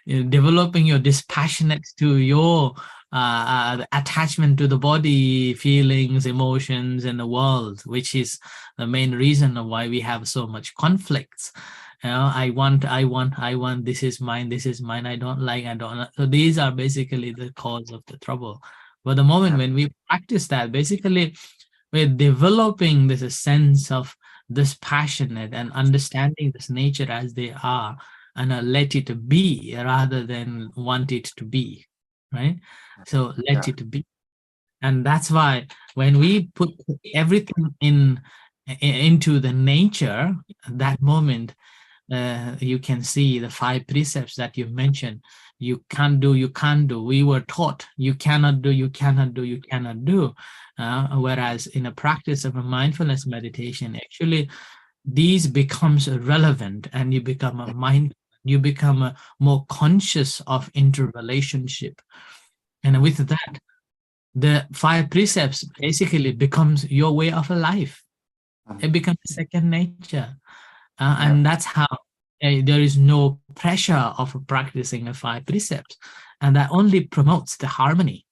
developing your dispassionate to your attachment to the body, feelings, emotions, and the world, which is the main reason of why we have so much conflicts. I want, this is mine, I don't like, So these are basically the cause of the trouble. But the moment when we practice that, basically, we're developing this sense of this passionate and understanding this nature as they are, and let it be rather than want it to be, right? So let it be. And that's why when we put everything into the nature, that moment, you can see the 5 precepts that you've mentioned. You can't do, you can't do. We were taught you cannot do, you cannot do, you cannot do. Whereas in a practice of a mindfulness meditation, actually, these becomes relevant, and you become a mind. You become more conscious of interrelationship, and with that, the 5 precepts basically becomes your way of a life. It becomes second nature, and that's how there is no pressure of practicing the 5 precepts, and that only promotes the harmony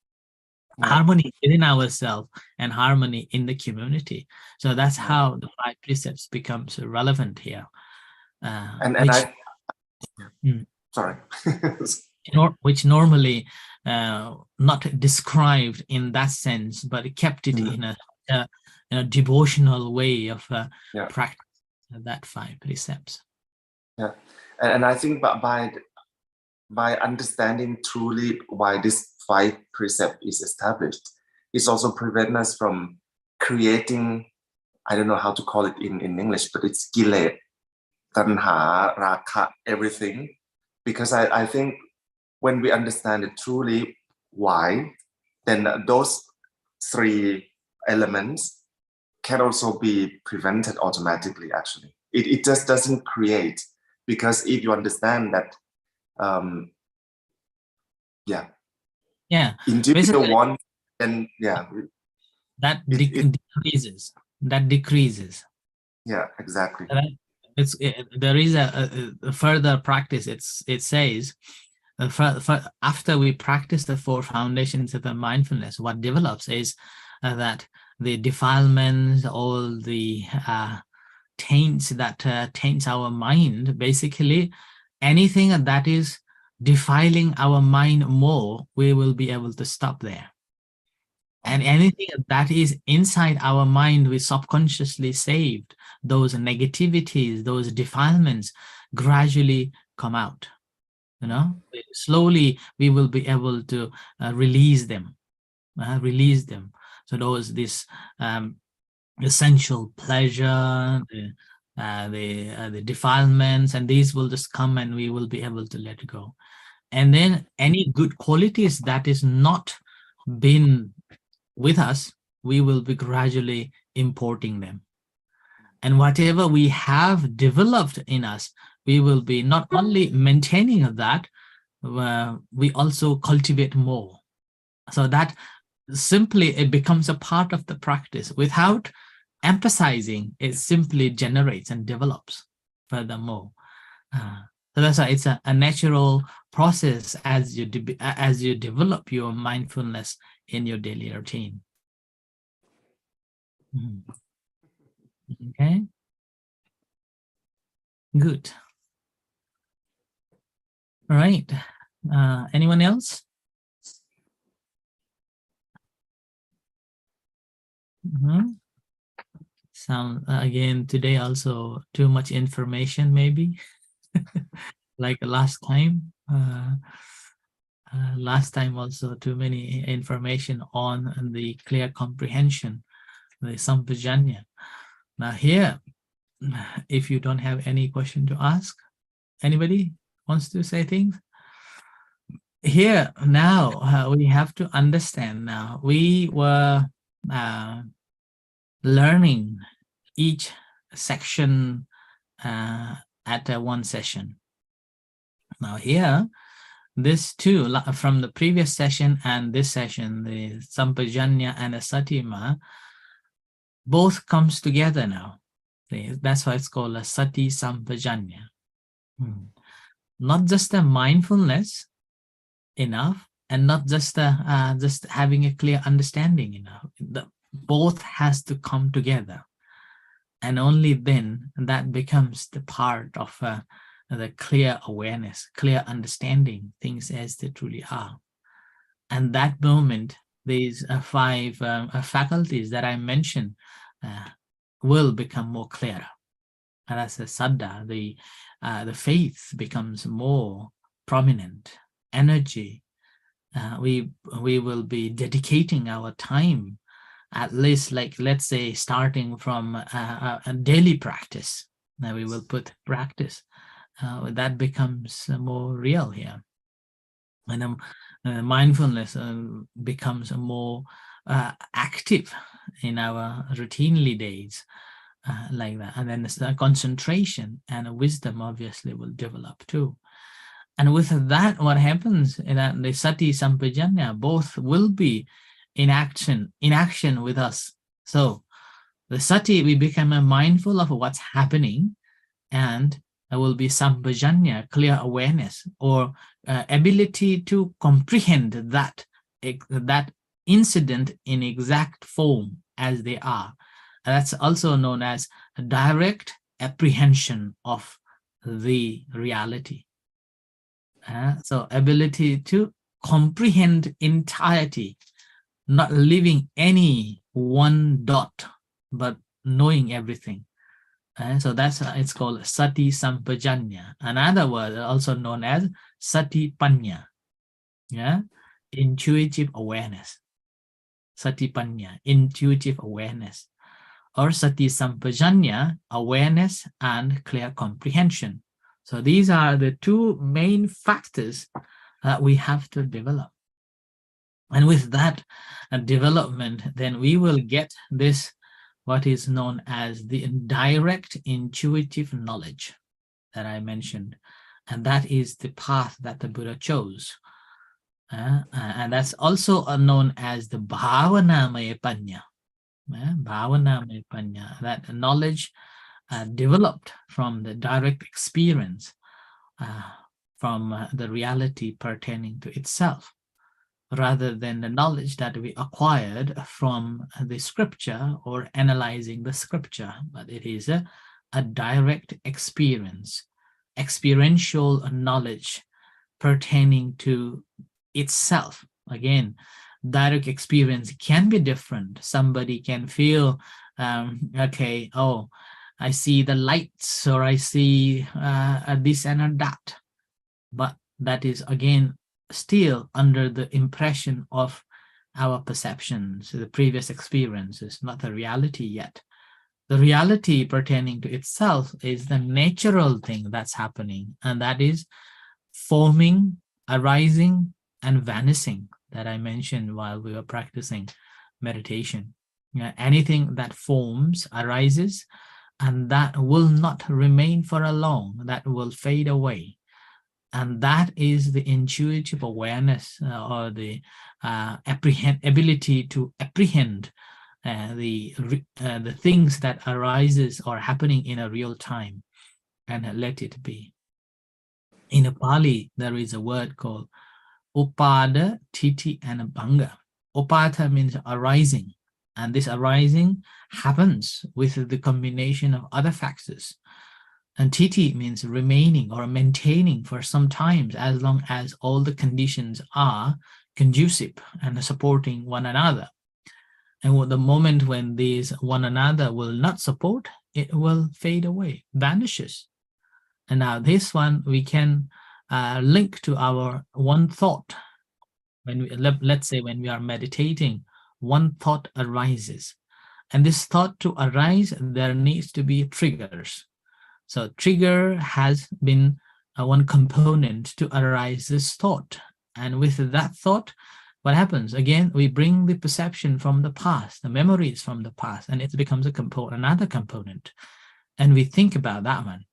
within ourselves and harmony in the community. So that's how the 5 precepts becomes relevant here. Which normally not described in that sense, but kept it in a devotional way of practice that 5 precepts. Yeah, and I think by understanding truly why this 5 precept is established, it's also prevent us from creating, I don't know how to call it in English, but it's gilet, tanha, raka, everything. Because I think when we understand it truly why, then those 3 elements can also be prevented automatically, actually. It just doesn't create, because if you understand that, individual one, then that decreases. That decreases. Yeah, exactly. There is a further practice. It says, after we practice the 4 foundations of the mindfulness, what develops is that the defilements, all the taints that taints our mind, basically anything that is defiling our mind more, we will be able to stop there. And anything that is inside our mind, we subconsciously saved, those negativities, those defilements gradually come out. Slowly we will be able to release them. So this essential pleasure, the defilements, and these will just come, and we will be able to let go. And then any good qualities that is not been with us, we will be gradually importing them. And whatever we have developed in us, we will be not only maintaining that, we also cultivate more. So that simply it becomes a part of the practice. Without emphasizing, it simply generates and develops furthermore. So that's why it's a natural process as you develop your mindfulness in your daily routine. Okay, good. All right. Anyone else? Some again today also too much information maybe. Like last time. Last time also too many information on the clear comprehension, the sampajanya. Now here, if you don't have any question to ask, anybody wants to say things? Here now we have to understand now we were learning each section at one session. Now here, this too, from the previous session and this session, the sampajanya and the satima, both comes together now. That's why it's called a sati sampajanya. Not just a mindfulness enough, and not just just having a clear understanding enough. Both has to come together, and only then that becomes the part of the clear awareness, clear understanding things as they truly are. And that moment, these five faculties that I mentioned will become more clearer. And as a saddha, the faith becomes more prominent. Energy, we will be dedicating our time, at least, like, let's say, starting from a daily practice. Now we will put practice. That becomes more real here. And mindfulness becomes more active in our routinely days, like that. And then the concentration and wisdom obviously will develop too. And with that, what happens is that the sati sampajanya both will be in action with us. So the sati, we become mindful of what's happening, and there will be sampajanya, clear awareness, or ability to comprehend that incident in exact form as they are. That's also known as a direct apprehension of the reality. So ability to comprehend entirety, not leaving any one dot, but knowing everything. So that's it's called sati sampajanya. Another word also known as sati panya. Yeah, intuitive awareness. Sati panya, intuitive awareness, or sati sampajanya, awareness and clear comprehension. So these are the two main factors that we have to develop. And with that development, then we will get this, what is known as the direct intuitive knowledge that I mentioned. And that is the path that the Buddha chose. And that's also known as the bhavanamaya panya. Bhavanamaya panya, that knowledge developed from the direct experience, from the reality pertaining to itself, rather than the knowledge that we acquired from the scripture or analyzing the scripture. But it is a direct experience, experiential knowledge pertaining to itself. Again, direct experience can be different. Somebody can feel, okay, oh, I see the lights, or I see this and that. But that is, again, still under the impression of our perceptions, the previous experiences, not the reality yet. The reality pertaining to itself is the natural thing that's happening, and that is forming arising and vanishing that I mentioned while we were practicing meditation. Anything that forms arises, and that will not remain for a long, that will fade away. And that is the intuitive awareness or the ability to apprehend the things that arises or happening in a real time and let it be. In a Pali, there is a word called Upada, Titi, and Bhanga. Upada means arising, and this arising happens with the combination of other factors. And Titi means remaining or maintaining for some time, as long as all the conditions are conducive and supporting one another. And the moment when these one another will not support, it will fade away, vanishes. And now this one we can link to our one thought. When we, let's say when we are meditating, one thought arises. And this thought to arise, there needs to be triggers. So trigger has been one component to arise this thought. And with that thought, what happens? Again, we bring the perception from the past, the memories from the past, and it becomes another component. And we think about that one.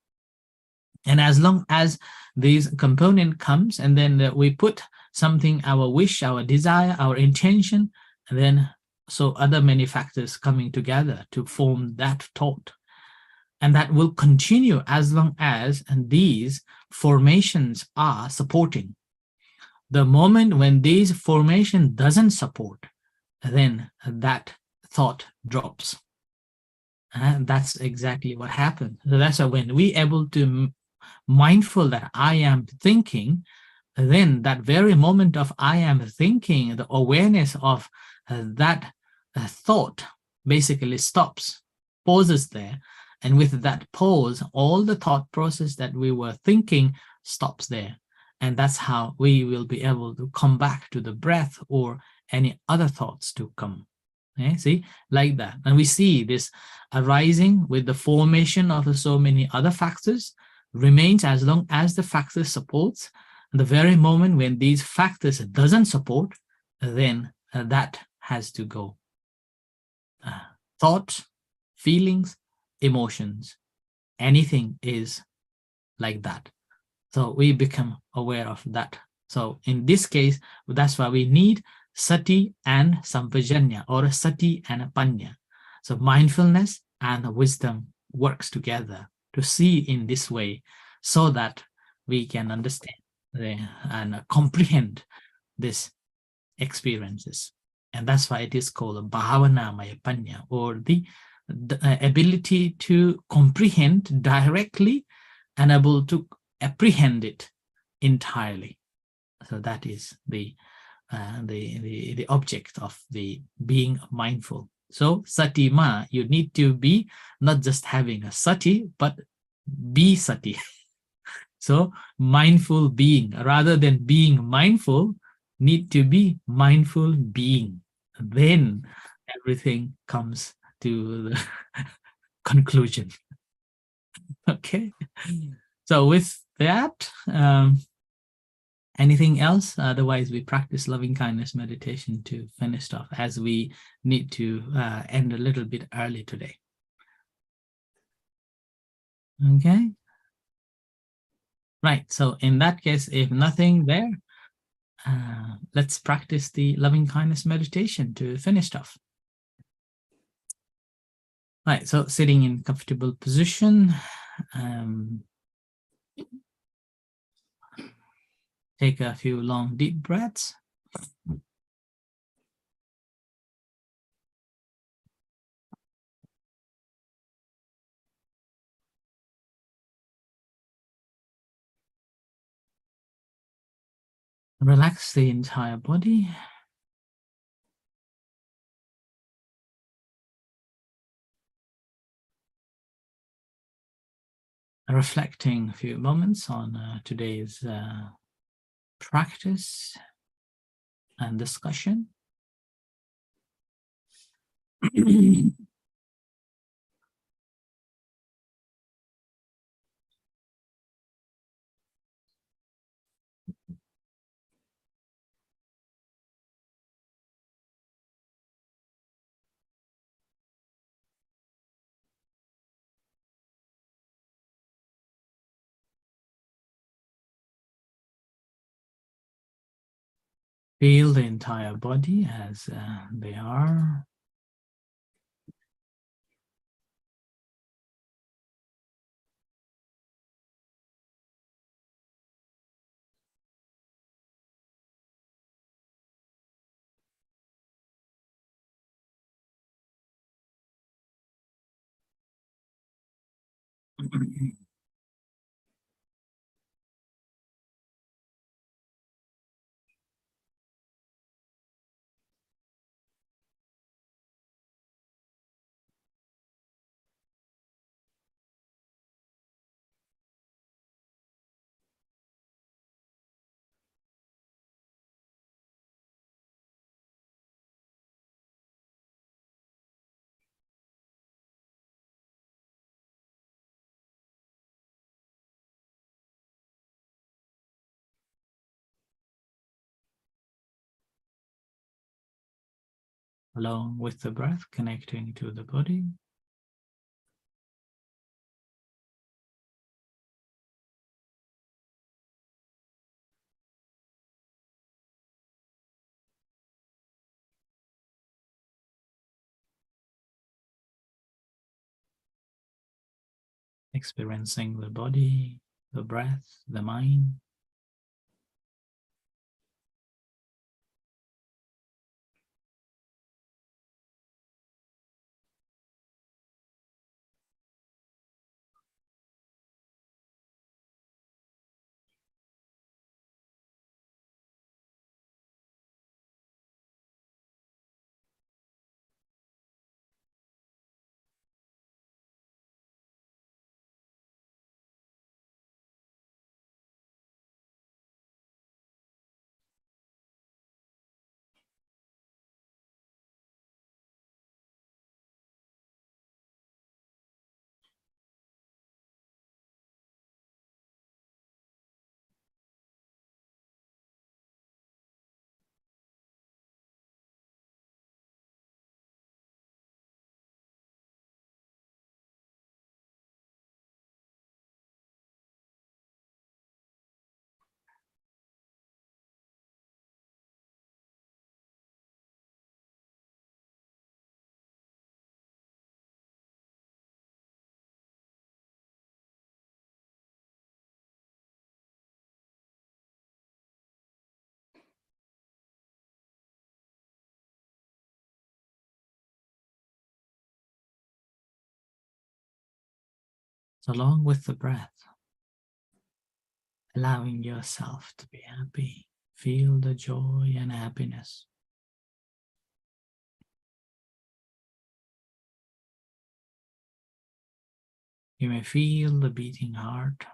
And as long as this component comes, and then we put something, our wish, our desire, our intention, and then so other many factors coming together to form that thought. And that will continue as long as these formations are supporting. The moment when these formation doesn't support, then that thought drops. And that's exactly what happens. So that's why when we able to mindful that I am thinking, then that very moment of I am thinking, the awareness of that thought basically stops, pauses there. And with that pause, all the thought process that we were thinking stops there. And that's how we will be able to come back to the breath or any other thoughts to come. Okay? See, like that. And we see this arising with the formation of so many other factors remains as long as the factor supports. The very moment when these factors doesn't support, then that has to go. Thoughts, feelings, emotions, anything is like that. So we become aware of that. So in this case, that's why we need Sati and Sampajanya, or Sati and Panya. So mindfulness and wisdom works together to see in this way, so that we can understand and comprehend these experiences. And that's why it is called Bhavanamaya Panya, or the ability to comprehend directly and able to apprehend it entirely. So that is the object of the being mindful. So Satima, you need to be not just having a sati, but be sati. So mindful being, rather than being mindful, need to be mindful being. Then everything comes to the conclusion. Okay. So with that, anything else? Otherwise, we practice loving kindness meditation to finish off, as we need to end a little bit early today. Okay. Right. So in that case, if nothing there, let's practice the loving kindness meditation to finish off. Right. So sitting in comfortable position. Take a few long, deep breaths. Relax the entire body. Reflecting a few moments on today's practice and discussion. Feel the entire body as they are. Along with the breath connecting to the body. Experiencing the body, the breath, the mind. So along with the breath, allowing yourself to be happy. Feel the joy and happiness. You may feel the beating heart.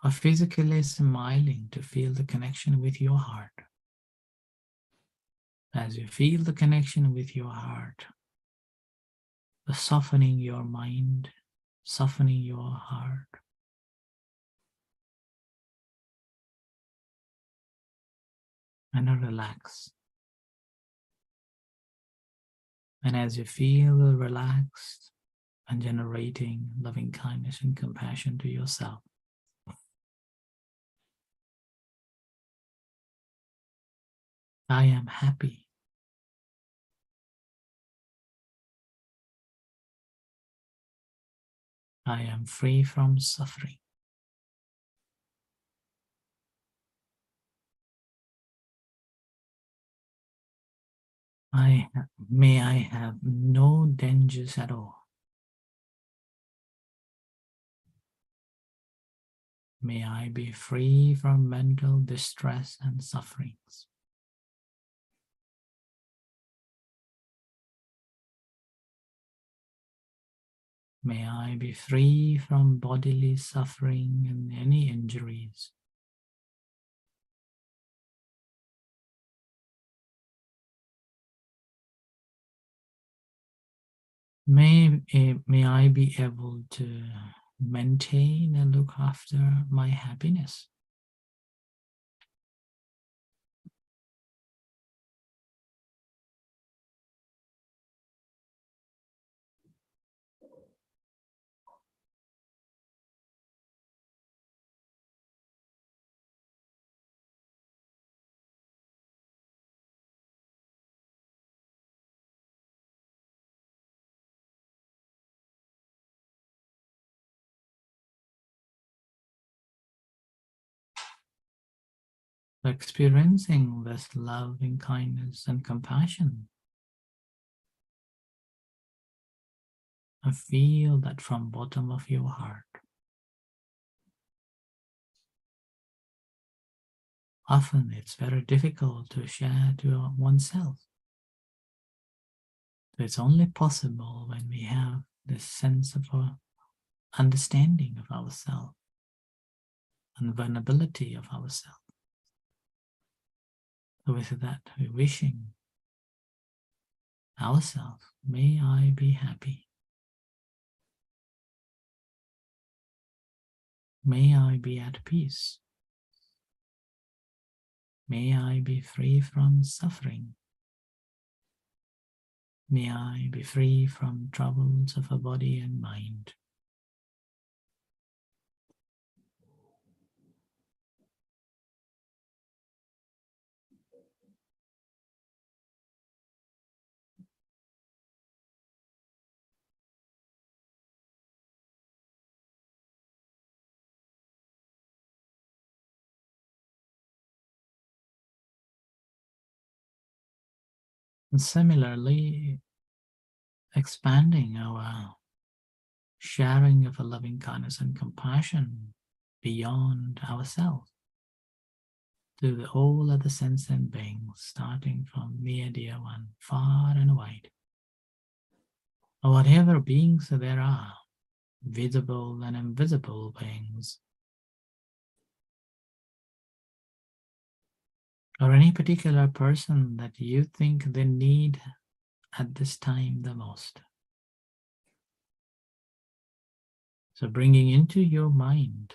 Or physically smiling to feel the connection with your heart. As you feel the connection with your heart, the softening your mind, softening your heart. And relax. And as you feel relaxed and generating loving kindness and compassion to yourself, I am happy. I am free from suffering. May I have no dangers at all. May I be free from mental distress and sufferings. May I be free from bodily suffering and any injuries. May I be able to maintain and look after my happiness. experiencing this loving kindness and compassion. And feel that from bottom of your heart. Often it's very difficult to share to oneself. So it's only possible when we have this sense of understanding of ourselves and vulnerability of ourselves. So with that, we're wishing ourselves, may I be happy. May I be at peace. May I be free from suffering. May I be free from troubles of a body and mind. And similarly, expanding our sharing of a loving kindness and compassion beyond ourselves to all other sentient beings, starting from near, dear one, far and wide, or whatever beings there are, visible and invisible beings, or any particular person that you think they need at this time the most. So bringing into your mind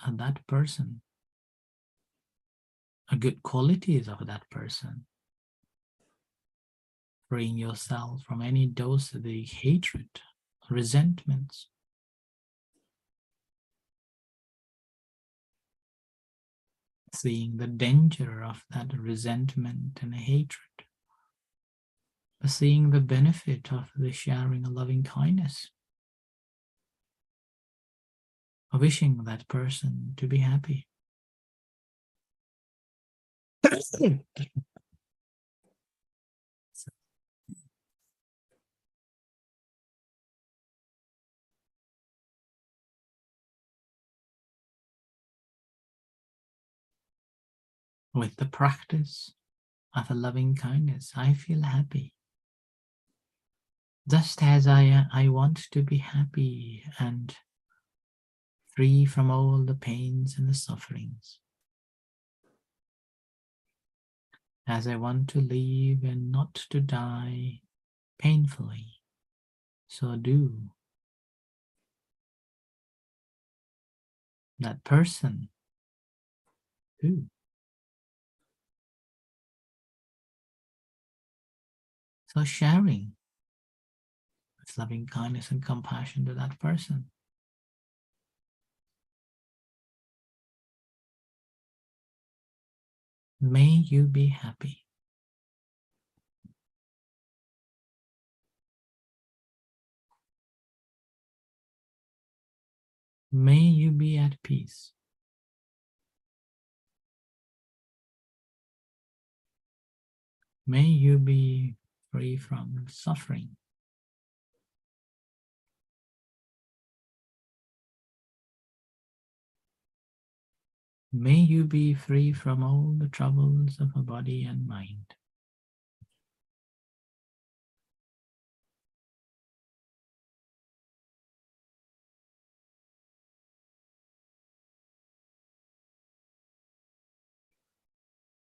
that person, good qualities of that person, freeing yourself from any dose of the hatred, resentments, seeing the danger of that resentment and hatred, seeing the benefit of the sharing a loving kindness, wishing that person to be happy. With the practice of a loving kindness, I feel happy. Just as I want to be happy and free from all the pains and the sufferings. As I want to live and not to die painfully, so do that person too. So sharing with loving kindness and compassion to that person. May you be happy. May you be at peace. May you be free from suffering. May you be free from all the troubles of a body and mind.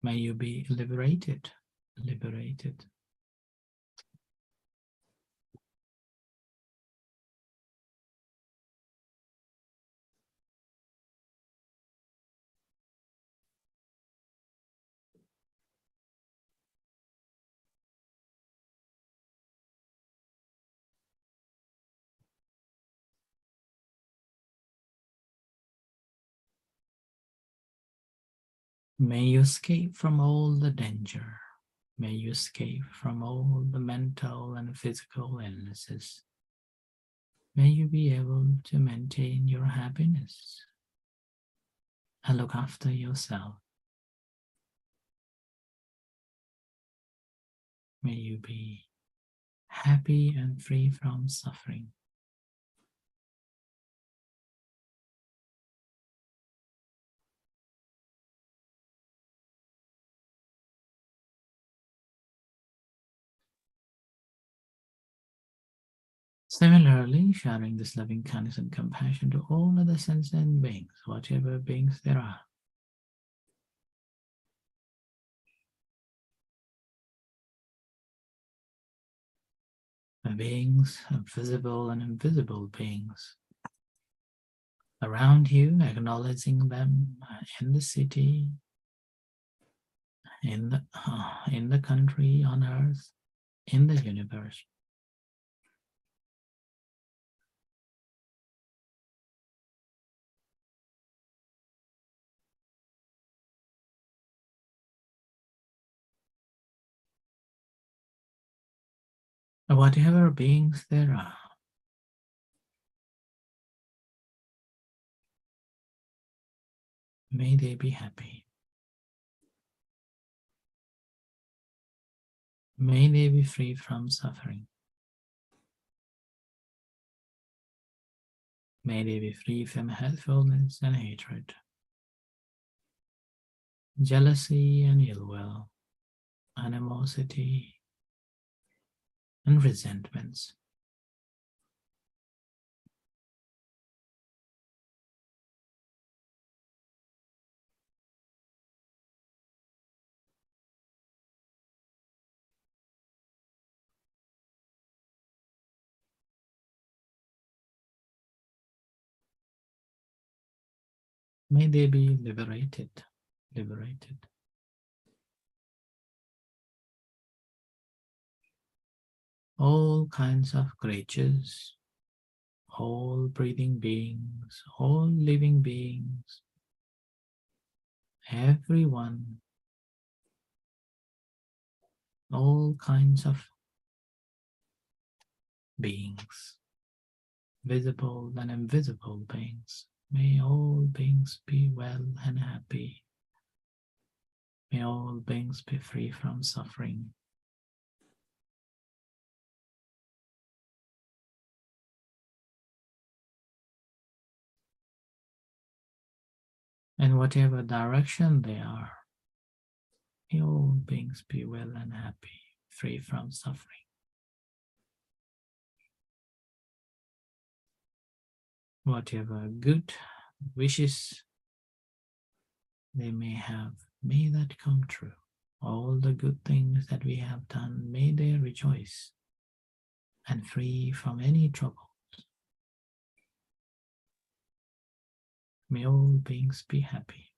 May you be liberated, liberated. May you escape from all the danger. May you escape from all the mental and physical illnesses. May you be able to maintain your happiness and look after yourself. May you be happy and free from suffering. Similarly, sharing this loving kindness and compassion to all other sentient beings, whatever beings there are. The beings, visible and invisible beings around you, acknowledging them in the city, in the country, on earth, in the universe. Whatever beings there are, may they be happy. May they be free from suffering. May they be free from hatefulness and hatred, jealousy and ill will, animosity and resentments. May they be liberated. All kinds of creatures, all breathing beings, all living beings, everyone, all kinds of beings, visible and invisible beings. May all beings be well and happy. May all beings be free from suffering. In whatever direction they are, may all beings be well and happy, free from suffering. Whatever good wishes they may have, may that come true. All the good things that we have done, may they rejoice and free from any trouble. May all beings be happy.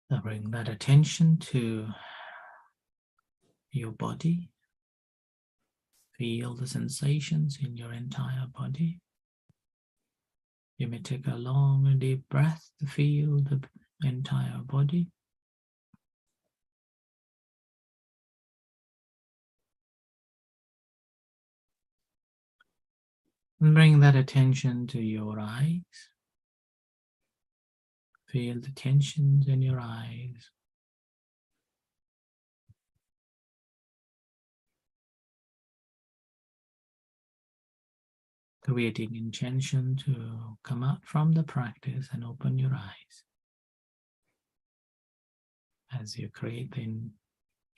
Now bring that attention to your body. Feel the sensations in your entire body. You may take a long and deep breath to feel the entire body. And bring that attention to your eyes. Feel the tensions in your eyes. Creating intention to come out from the practice and open your eyes. As you create the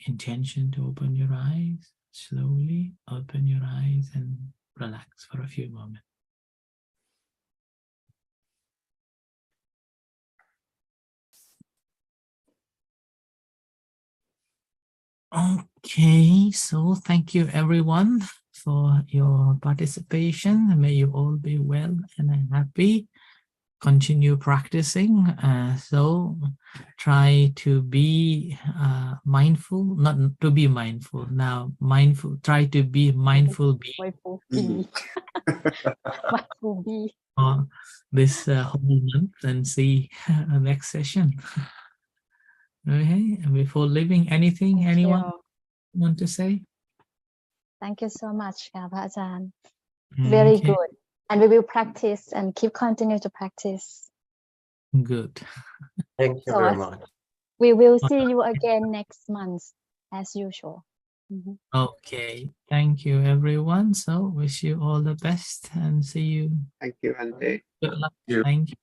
intention to open your eyes, slowly open your eyes and relax for a few moments. Okay, so thank you everyone for your participation. May you all be well and happy. Continue practicing. So try to be mindful, not to be mindful now, mindful, try to be mindful being. Mindful bee. Mindful bee. This whole month and see the next session. Okay, and before leaving, anything, anyone want to say? Thank you so much, Papa Ajahn. Very good. And we will practice and continue to practice. Good. Thank you So very much. we will see you again next month as usual. Mhm. Okay. Thank you, everyone. So wish you all the best and see you. Thank you, Ante. Good luck. You. Thank you.